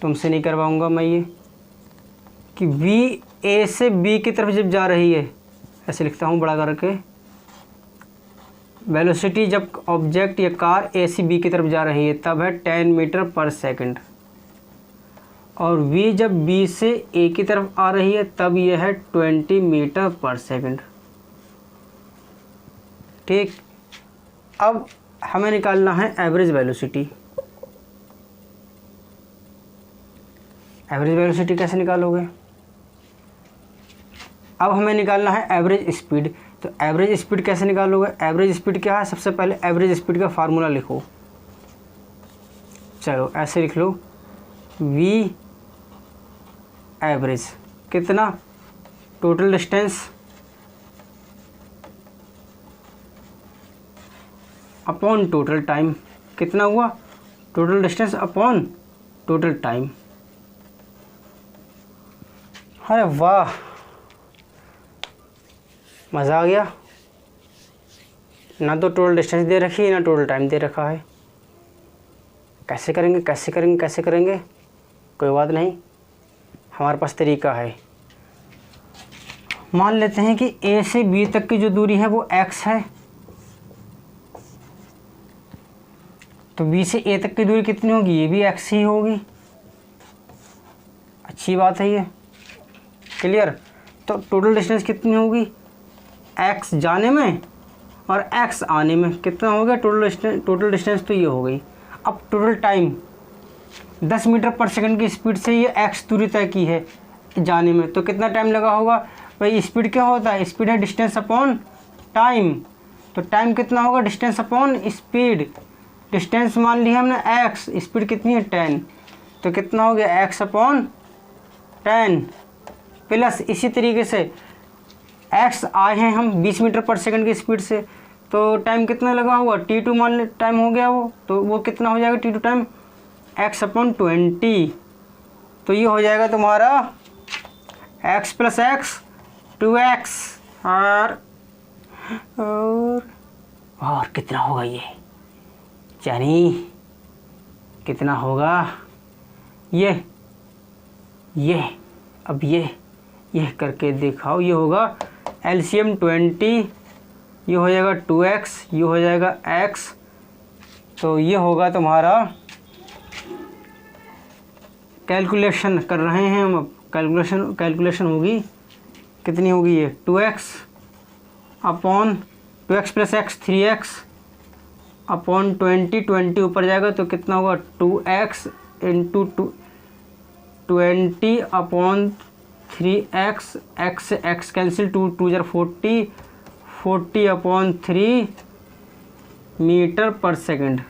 तुमसे नहीं करवाऊँगा मैं ये, कि वी ए से बी की तरफ जब जा रही है, ऐसे लिखता हूँ बड़ा करके, वेलोसिटी जब ऑब्जेक्ट या कार ए से बी की तरफ जा रही है तब है 10 मीटर पर सेकंड, और v जब b से a की तरफ आ रही है तब यह है 20 मीटर पर सेकंड। ठीक, अब हमें निकालना है एवरेज वेलोसिटी। एवरेज वेलोसिटी कैसे निकालोगे, अब हमें निकालना है एवरेज स्पीड। तो एवरेज स्पीड कैसे निकालोगे, एवरेज स्पीड क्या है, सबसे पहले एवरेज स्पीड का फार्मूला लिखो। चलो ऐसे लिख लो, v एवरेज कितना, total distance upon total time. कितना हुआ, total distance upon total time. अरे वाह, मज़ा आ गया। ना तो टोटल डिस्टेंस दे रखी है, ना टोटल टाइम दे रखा है। कैसे करेंगे कैसे करेंगे कैसे करेंगे, कोई बात नहीं, हमारे पास तरीका है। मान लेते हैं कि ए से बी तक की जो दूरी है वो x है, तो बी से ए तक की दूरी कितनी होगी, ये भी x ही होगी। अच्छी बात है ये, क्लियर। तो टोटल डिस्टेंस कितनी होगी, x जाने में और x आने में, कितना हो गया टोटल डिस्टेंस तो ये हो गई। अब टोटल टाइम 10 मीटर पर सेकंड की स्पीड से ये x दूरी तय की है जाने में, तो कितना टाइम लगा होगा भाई। स्पीड क्या होता है, स्पीड है डिस्टेंस अपॉन टाइम, तो टाइम कितना होगा, डिस्टेंस अपॉन स्पीड। डिस्टेंस मान लिया हमने x, स्पीड कितनी है 10, तो कितना हो गया x अपॉन 10 प्लस इसी तरीके से x आए हैं हम 20 मीटर पर सेकंड की स्पीड से, तो टाइम कितना लगा हुआ, t2 मान ले टाइम हो गया वो, तो वो कितना हो जाएगा t2 टाइम, x/20। तो ये हो जाएगा तुम्हारा x + x 2x। और कितना होगा ये जानी, कितना होगा ये अब ये करके दिखाओ। ये होगा LCM 20, ये हो जाएगा 2x, ये हो जाएगा x। तो ये होगा तुम्हारा, कैलकुलेशन कर रहे हैं हम अब, कैलकुलेशन होगी कितनी होगी ये, 2x + x 3x अपॉन 20 ऊपर जाएगा तो कितना होगा 2x × 20/3x, x cancel, 2 2 = 40/3 metre per second.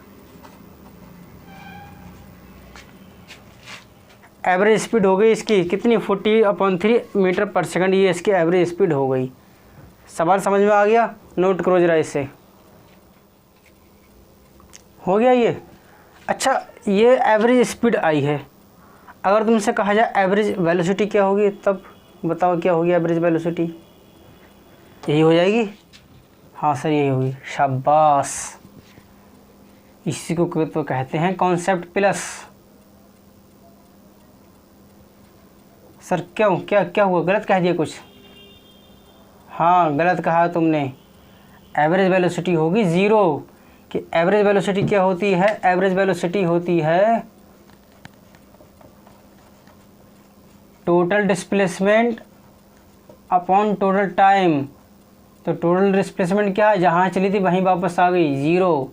Average speed हो गई इसकी कितनी, 40/3 मीटर/सेकंड, ये इसकी एवरेज स्पीड हो गई। सवाल समझ में आ गया, नोट करो जरा इसे, हो गया ये। अच्छा, ये एवरेज स्पीड आई है, अगर तुमसे कहा जाए एवरेज वेलोसिटी क्या होगी, तब बताओ क्या होगी एवरेज वेलोसिटी, यही हो जाएगी। हाँ सर यही होगी, शाबाश। इसी को तो कहते हैं कॉन्सेप्ट प्लस। सर क्यों, क्या हुआ, गलत कह दिया कुछ? हाँ गलत कहा तुमने, एवरेज वेलोसिटी होगी 0। कि एवरेज वेलोसिटी क्या होती है, एवरेज वेलोसिटी होती है total displacement upon total time. तो टोटल डिस्प्लेसमेंट क्या है, जहाँ चली थी वहीं वापस आ गई 0,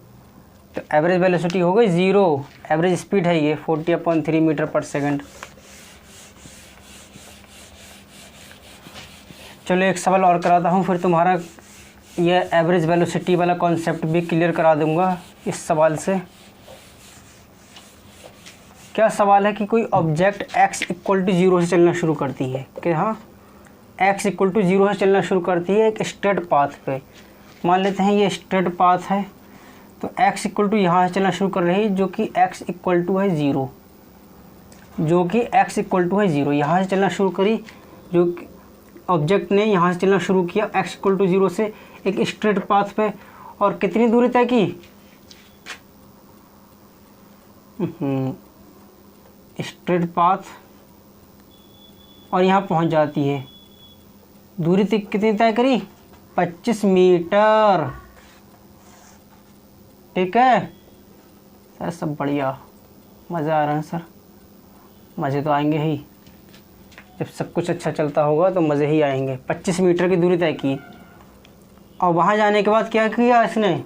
तो एवरेज वेलोसिटी हो गई 0। एवरेज स्पीड है ये 40/3 मीटर/सेकंड। चलो एक सवाल और कराता हूँ, फिर तुम्हारा ये एवरेज वेलोसिटी वाला कॉन्सेप्ट भी क्लियर करा दूंगा इस सवाल से। क्या सवाल है कि कोई ऑब्जेक्ट x = 0 से चलना शुरू करती है, कि हाँ x = 0 से चलना शुरू करती है एक स्ट्रेट पाथ पे। मान लेते हैं ये स्ट्रेट पाथ है, तो x = यहाँ से चलना शुरू कर रही है, जो कि x = है 0, जो कि x = है 0, यहाँ से चलना शुरू करी, जो ऑब्जेक्ट ने यहाँ से चलना शुरू किया x = 0 से एक स्ट्रेट पाथ पे, और कितनी दूरी तय की, स्ट्रेट पाथ, और यहाँ पहुँच जाती है। दूरी कितनी तय करी, 25 मीटर। ठीक है सर, सब बढ़िया, मज़े आ रहे हैं सर, मज़े तो आएंगे ही, जब सब कुछ अच्छा चलता होगा तो मज़े ही आएंगे। 25 मीटर की दूरी तय की, और वहाँ जाने के बाद क्या किया इसने,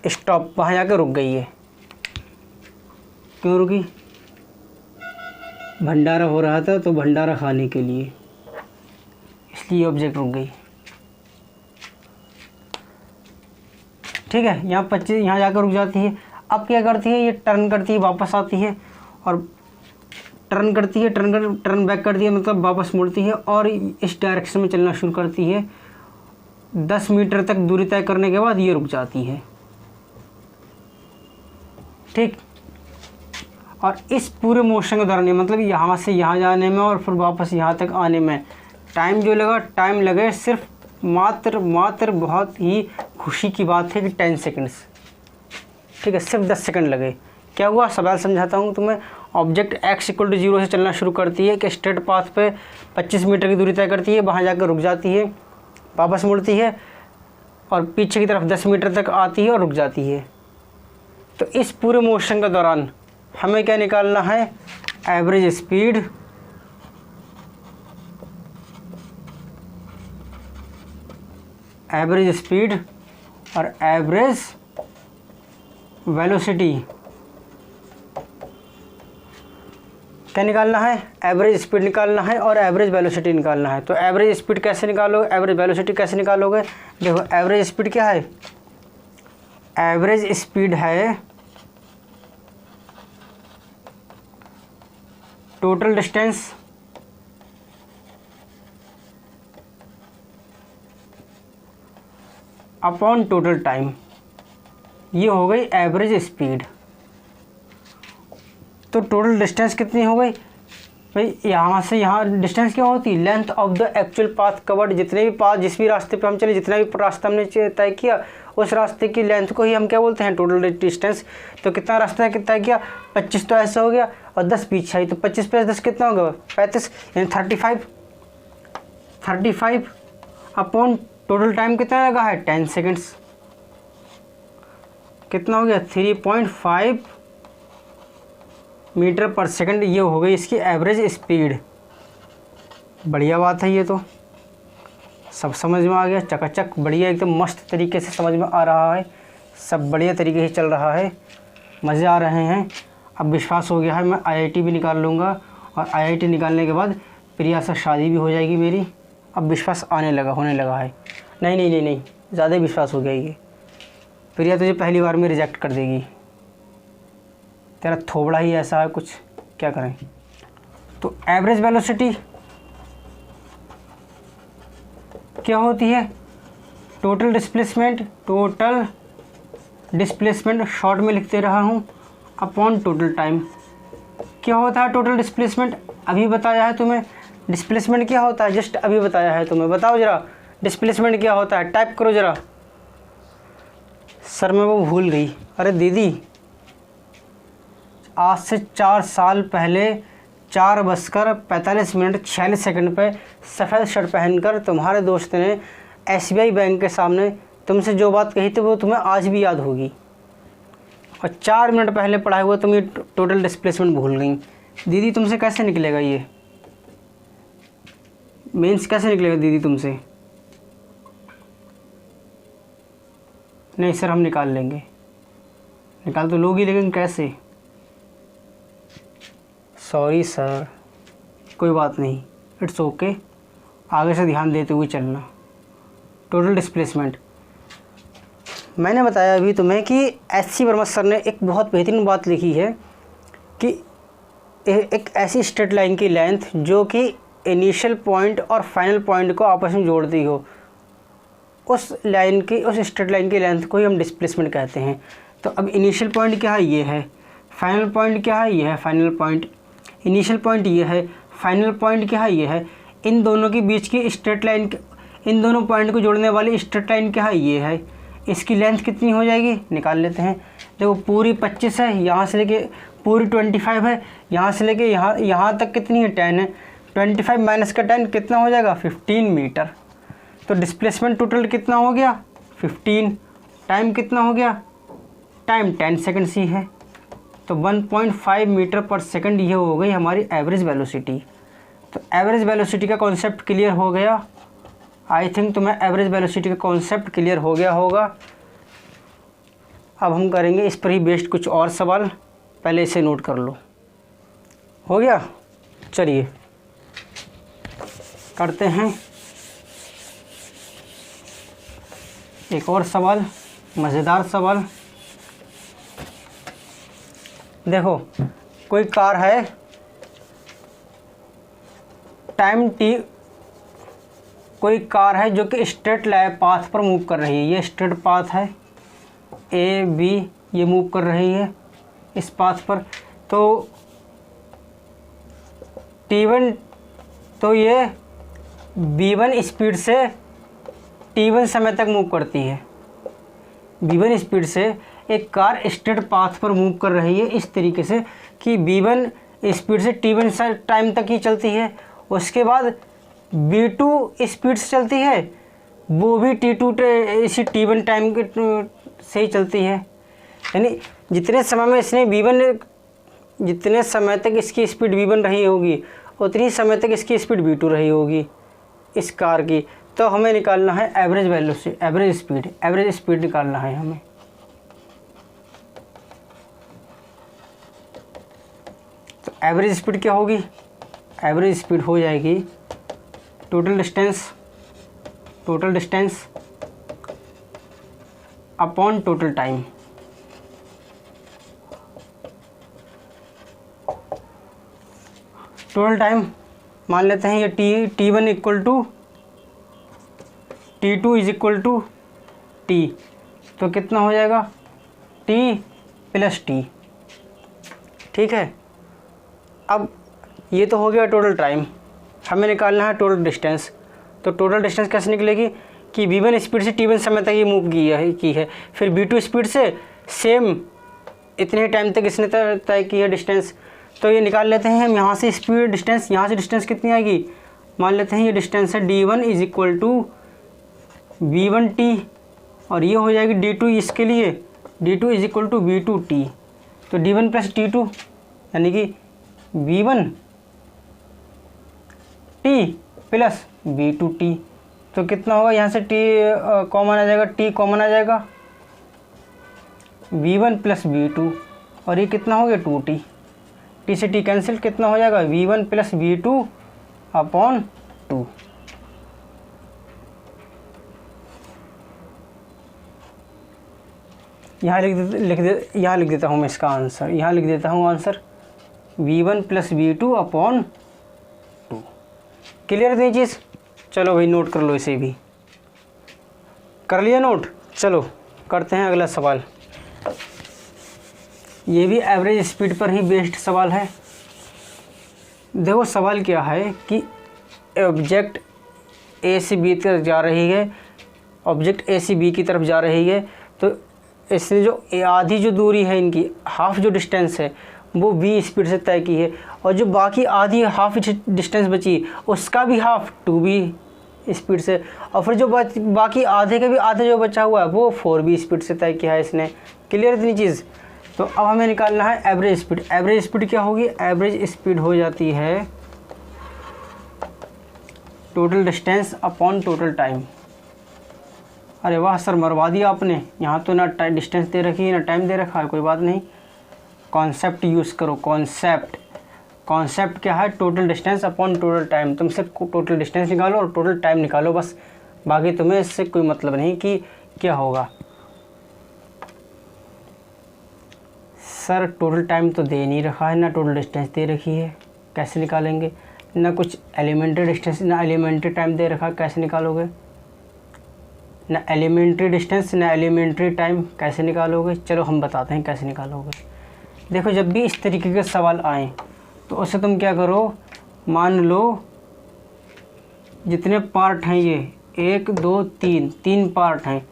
स्टॉप, वहाँ जाकर रुक गई है। क्यों रुकी, भंडारा हो रहा था तो भंडारा खाने के लिए, इसलिए ऑब्जेक्ट रुक गई। ठीक है, यहाँ 25, यहाँ जाकर रुक जाती है। अब क्या करती है, ये टर्न करती है, वापस आती है, और टर्न करती है, टर्न बैक करती है, मतलब वापस मुड़ती है, और इस डायरेक्शन में चलना शुरू करती है। 10 मीटर तक दूरी तय करने के बाद ये रुक जाती है। ठीक, और इस पूरे मोशन के दौरान, मतलब यहाँ से यहाँ जाने में और फिर वापस यहाँ तक आने में टाइम जो लगा, टाइम लगे सिर्फ मात्र बहुत ही खुशी की बात है कि 10 सेकंड्स। ठीक है, सिर्फ 10 सेकंड लगे। क्या हुआ, सवाल समझाता हूँ तुम्हें। ऑब्जेक्ट x = 0 से चलना शुरू करती है कि स्ट्रेट पाथ पे 25 मीटर की दूरी तय करती है, वहाँ जाकर रुक जाती है, वापस मुड़ती है, और पीछे की तरफ 10 मीटर तक आती है और रुक जाती है। तो इस पूरे मोशन के दौरान हमें क्या निकालना है, एवरेज स्पीड और एवरेज वेलोसिटी। क्या निकालना है, एवरेज स्पीड निकालना है और एवरेज वेलोसिटी निकालना है। तो एवरेज स्पीड कैसे निकालोगे, एवरेज वेलोसिटी कैसे निकालोगे। देखो एवरेज स्पीड क्या है, एवरेज स्पीड है total distance upon total time, ये हो गई एवरेज स्पीड। तो टोटल डिस्टेंस कितनी हो गई भाई, यहाँ से यहाँ डिस्टेंस क्या होती है, length of the actual path covered. जितने भी पाथ, जिस भी रास्ते पे हम चले, जितना भी रास्ता हमने तय किया, उस रास्ते की लेंथ को ही हम क्या बोलते हैं, टोटल डिस्टेंस। तो कितना रास्ता तय किया, 25 तो ऐसा हो गया और 10 पीछे आई, तो 25 + 10 कितना होगा, 35, यानी 35 अपॉन टोटल टाइम कितना लगा है, 10 सेकेंड्स। कितना हो गया, 3.5 मीटर पर सेकंड। ये हो गई इसकी एवरेज स्पीड। बढ़िया बात है, ये तो सब समझ में आ गया, चकाचक बढ़िया, एकदम मस्त तरीके से समझ में आ रहा है, सब बढ़िया तरीके से चल रहा है, मज़े आ रहे हैं। अब विश्वास हो गया है, मैं आईआईटी भी निकाल लूँगा और आईआईटी निकालने के बाद प्रिया से शादी भी हो जाएगी मेरी। अब विश्वास होने लगा है। नहीं, ज़्यादा विश्वास हो गया ये। प्रिया तुझे पहली बार में रिजेक्ट कर देगी, तेरा थोबड़ा ही ऐसा है कुछ, क्या करें। तो एवरेज वेलोसिटी क्या होती है, टोटल डिस्प्लेसमेंट शॉर्ट में लिखते रहा हूँ, अपॉन टोटल टाइम। क्या होता है टोटल डिस्प्लेसमेंट, अभी बताया है तुम्हें। डिस्प्लेसमेंट क्या होता है, जस्ट अभी बताया है तुम्हें। बताओ ज़रा डिस्प्लेसमेंट क्या होता है, टाइप करो ज़रा। सर मैं वो भूल गई। अरे दीदी, आज से 4 साल पहले 4:45 पे सफ़ेद शर्ट पहनकर तुम्हारे दोस्त ने SBI बैंक के सामने तुमसे जो बात कही थी वो तुम्हें आज भी याद होगी, और 4 मिनट पहले पढ़ा हुआ तुम ये टोटल डिस्प्लेसमेंट भूल गई। दीदी तुमसे कैसे निकलेगा ये मेंस, कैसे निकलेगा दीदी तुमसे। नहीं सर हम निकाल लेंगे। निकाल तो लोगी, लेकिन कैसे। सॉरी सर, कोई बात नहीं, इट्स ओके। आगे से ध्यान देते हुए चलना। टोटल डिस्प्लेसमेंट मैंने बताया अभी तुम्हें कि SC वर्मा सर ने एक बहुत बेहतरीन बात लिखी है कि एक ऐसी स्ट्रेट लाइन की लेंथ जो कि इनिशियल पॉइंट और फाइनल पॉइंट को आपस में जोड़ती हो, उस स्ट्रेट लाइन की लेंथ को ही हम डिस्प्लेसमेंट कहते हैं। तो अब इनिशियल पॉइंट क्या है, ये है। फाइनल पॉइंट क्या है, ये है फाइनल पॉइंट। इनिशियल पॉइंट ये है, फाइनल पॉइंट क्या है, ये है। इन दोनों के बीच की स्ट्रेट लाइन, इन दोनों पॉइंट को जोड़ने वाली स्ट्रेट लाइन क्या है, ये है। इसकी लेंथ कितनी हो जाएगी, निकाल लेते हैं। देखो पूरी 25 है, यहाँ से लेके पूरी 25 है, यहाँ से लेके यहाँ तक कितनी है, 10 है। 25 माइनस का 10 कितना हो जाएगा, 15 मीटर। तो डिस्प्लेसमेंट टोटल कितना हो गया, 15। टाइम कितना हो गया, टाइम 10 सेकंड्स ही है। तो 1.5 मीटर पर सेकंड ये हो गई हमारी एवरेज वेलोसिटी। तो एवरेज वेलोसिटी का कॉन्सेप्ट क्लियर हो गया। आई थिंक तुम्हें एवरेज वेलोसिटी का कॉन्सेप्ट क्लियर हो गया होगा। अब हम करेंगे इस पर ही बेस्ड कुछ और सवाल, पहले इसे नोट कर लो। हो गया, चलिए करते हैं एक और सवाल, मज़ेदार सवाल। देखो कोई कार है, कोई कार है जो कि स्ट्रेट लाइन पाथ पर मूव कर रही है। ये स्ट्रेट पाथ है, A B, ये मूव कर रही है इस पाथ पर। तो T1, तो ये B1 स्पीड से T1 समय तक मूव करती है। B1 स्पीड से एक कार स्ट्रेट पाथ पर मूव कर रही है इस तरीके से कि B1 स्पीड से T1 टाइम तक ही चलती है। उसके बाद B2 स्पीड से चलती है, वो भी T2 इसी T1 टाइम के से ही चलती है। यानी जितने समय में जितने समय तक इसकी स्पीड B1 रही होगी, उतनी समय तक इसकी स्पीड B2 रही होगी इस कार की। तो हमें निकालना है एवरेज वेलोसिटी, एवरेज स्पीड निकालना है हमें। तो एवरेज स्पीड क्या होगी, एवरेज स्पीड हो जाएगी total distance upon total time. Total time मान लेते हैं ये T1 equal to T2 is equal to T, तो कितना हो जाएगा टी प्लस टी। ठीक है, अब ये तो हो गया टोटल टाइम, हमें निकालना है टोटल डिस्टेंस। तो टोटल डिस्टेंस कैसे निकलेगी कि v1 स्पीड से t1 समय तक ये मूव की है, फिर v2 स्पीड से सेम इतने टाइम तक इसने तय की है डिस्टेंस। तो ये निकाल लेते हैं हम यहाँ से स्पीड डिस्टेंस, यहाँ से डिस्टेंस कितनी आएगी, मान लेते हैं ये डिस्टेंस है d1 is equal to v1t, और ये हो जाएगी d2 इसके लिए d2 is equal to v2t। तो d1 प्लस t2 यानी कि v1 t प्लस v2t, तो कितना होगा, यहाँ से t कॉमन आ जाएगा, t कॉमन आ जाएगा, v1 प्लस v2, और ये कितना हो गया 2t, t से t कैंसिल, कितना हो जाएगा v1 प्लस v2 अपॉन 2। यहाँ लिख देता हूँ मैं इसका आंसर, यहाँ लिख देता हूँ answer v1 plus v2 upon 2। Clear है ये चीज़? चलो भाई नोट कर लो, इसे भी कर लिया नोट। चलो करते हैं अगला सवाल। ये भी एवरेज स्पीड पर ही बेस्ड सवाल है। देखो सवाल क्या है कि ऑब्जेक्ट ए से बी तरफ जा रही है, ऑब्जेक्ट ए से बी की तरफ जा रही है, तो इसने जो आधी जो दूरी है इनकी, हाफ जो डिस्टेंस है वो v स्पीड से तय की है, और जो बाकी आधी हाफ डिस्टेंस बची उसका भी हाफ 2v स्पीड से, और फिर जो बाकी आधे का भी आधा जो बचा हुआ है वो 4v स्पीड से तय किया है इसने। क्लियर इतनी चीज़? तो अब हमें निकालना है एवरेज स्पीड। एवरेज स्पीड क्या होगी, एवरेज स्पीड हो जाती है total distance upon total time. अरे वाह सर, मरवा दिया आपने, यहाँ तो ना डिस्टेंस दे रखी है ना टाइम दे रखा है, कोई बात नहीं, कॉन्सेप्ट यूज़ करो। कॉन्सेप्ट क्या है, total distance upon total time. तुम सिर्फ टोटल डिस्टेंस निकालो और टोटल टाइम निकालो बस, बाकी तुम्हें इससे कोई मतलब नहीं कि क्या होगा। सर टोटल टाइम तो दे नहीं रखा है, ना टोटल डिस्टेंस दे रखी है, कैसे निकालेंगे, ना कुछ एलिमेंट्री डिस्टेंस ना एलिमेंट्री टाइम दे रखा, कैसे निकालोगे, ना एलिमेंट्री डिस्टेंस ना एलिमेंट्री टाइम, कैसे निकालोगे। चलो हम बताते हैं कैसे निकालोगे। देखो जब भी इस तरीके के सवाल आएँ तो उससे तुम क्या करो, मान लो जितने पार्ट हैं ये 1 2 3 पार्ट हैं,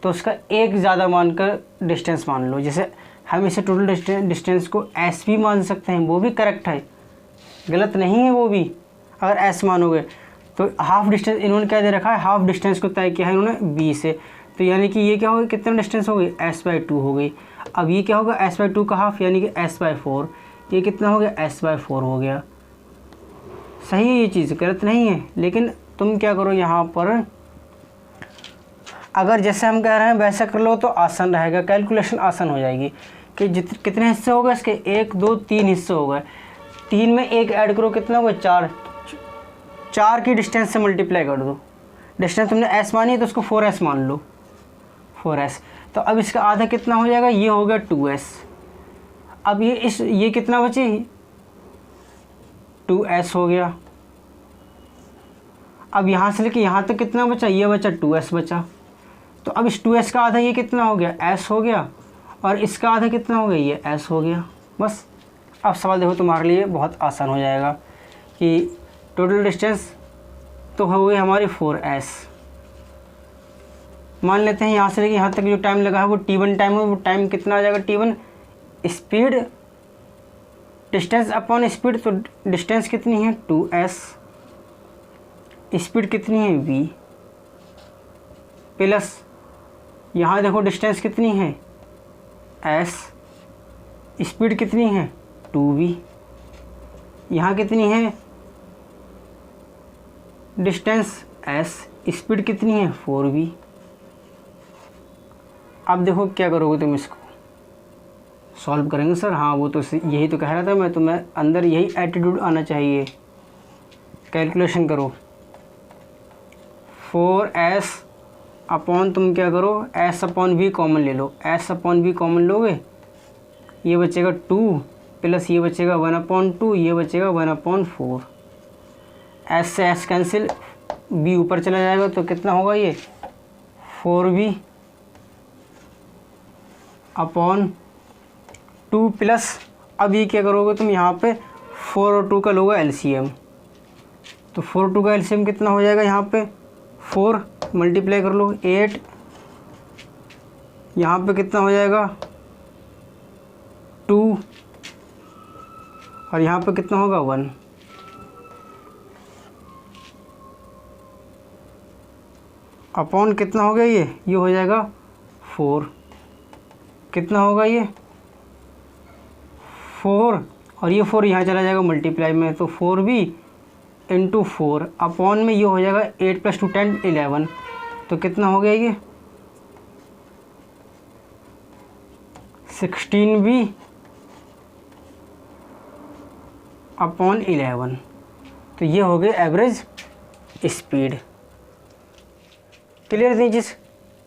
तो उसका एक ज़्यादा मानकर डिस्टेंस मान लो। जैसे हम इसे टोटल डिस्टेंस को एस भी मान सकते हैं, वो भी करेक्ट है, गलत नहीं है वो भी। अगर एस मानोगे तो हाफ डिस्टेंस इन्होंने क्या दे रखा है, हाफ डिस्टेंस को तय किया है इन्होंने बी से, तो यानी कि ये क्या होगी, कितना डिस्टेंस हो गई, s/2 हो गई। अब ये क्या होगा, s/2 का हाफ यानी कि s/4, ये कितना हो गया, s/4 हो गया। सही है ये चीज़, गलत नहीं है। लेकिन तुम क्या करो यहाँ पर, अगर जैसे हम कह रहे हैं वैसा कर लो तो आसान रहेगा, कैलकुलेशन आसान हो जाएगी। कि कितने हिस्से हो गए इसके, 1 2 3 हिस्से हो गए, 3 में 1 ऐड करो, कितना हो गया 4 की डिस्टेंस से मल्टीप्लाई कर दो। डिस्टेंस तुमने s मानी है तो उसको 4s मान लो, 4s। तो अब इसका आधा कितना हो जाएगा, ये हो गया 2s। अब ये कितना बचे, 2s हो गया। अब यहाँ से लेके यहाँ तक कितना बचा, ये बचा 2s बचा। तो अब इस 2s का आधा ये कितना हो गया, s हो गया, और इसका आधा कितना हो गया, ये s हो गया। बस अब सवाल देखो तुम्हारे लिए बहुत आसान हो जाएगा कि टोटल डिस्टेंस तो हो गई हमारी 4s। मान लेते हैं यहाँ से लेके यहाँ तक जो टाइम लगा है वो t1 टाइम है, वो टाइम कितना आ जाएगा, t1 speed distance upon speed, तो डिस्टेंस कितनी है 2s, स्पीड कितनी है v, प्लस यहाँ देखो डिस्टेंस कितनी है s, स्पीड कितनी है 2v, यहाँ कितनी है डिस्टेंस s, स्पीड कितनी है 4v। अब देखो क्या करोगे तुम, इसको सॉल्व करेंगे सर, हाँ वो तो यही तो कह रहा था मैं, तुम्हें अंदर यही एटीट्यूड आना चाहिए। कैलकुलेशन करो, 4s अपॉन, तुम क्या करो s अपॉन v कॉमन ले लो, s अपॉन v कॉमन लोगे, ये बचेगा 2 प्लस ये बचेगा 1/2, ये बचेगा 1/4। s से s कैंसिल, v ऊपर चला जाएगा तो कितना होगा, ये 4v अपॉन 2 प्लस, अब ये क्या करोगे तुम यहाँ पे 4 और 2 का लोगे एलसीएम, तो 4 और 2 का एलसीएम कितना हो जाएगा यहाँ पे 4 मल्टीप्लाई कर लो 8, यहाँ पे कितना हो जाएगा 2 और यहाँ पे कितना होगा 1। अपॉन कितना हो गया ये हो जाएगा 4, कितना होगा ये 4 और ये 4 यहाँ चला जाएगा मल्टीप्लाई में, तो 4b इंटू 4 अपॉन में ये हो जाएगा 8 + 2 10 11, तो कितना हो गया ये 16b अपॉन 11, तो ये हो गई एवरेज स्पीड। क्लियर दीजिए,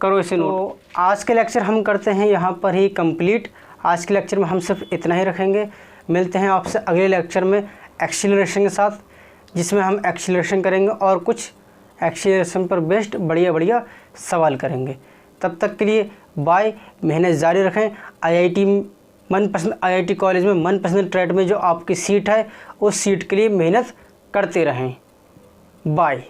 करो इसे नोट। तो आज के लेक्चर हम करते हैं यहाँ पर ही कंप्लीट। आज के लेक्चर में हम सिर्फ इतना ही रखेंगे। मिलते हैं आपसे अगले लेक्चर में एक्सीलरेशन के साथ, जिसमें हम एक्सीलरेशन करेंगे और कुछ एक्सीलरेशन पर बेस्ड बढ़िया बढ़िया सवाल करेंगे। तब तक के लिए बाय, मेहनत जारी रखें। आईआईटी मनपसंद आईआईटी कॉलेज में मनपसंद ट्रेड में जो आपकी सीट है उस सीट के लिए मेहनत करते रहें। बाय।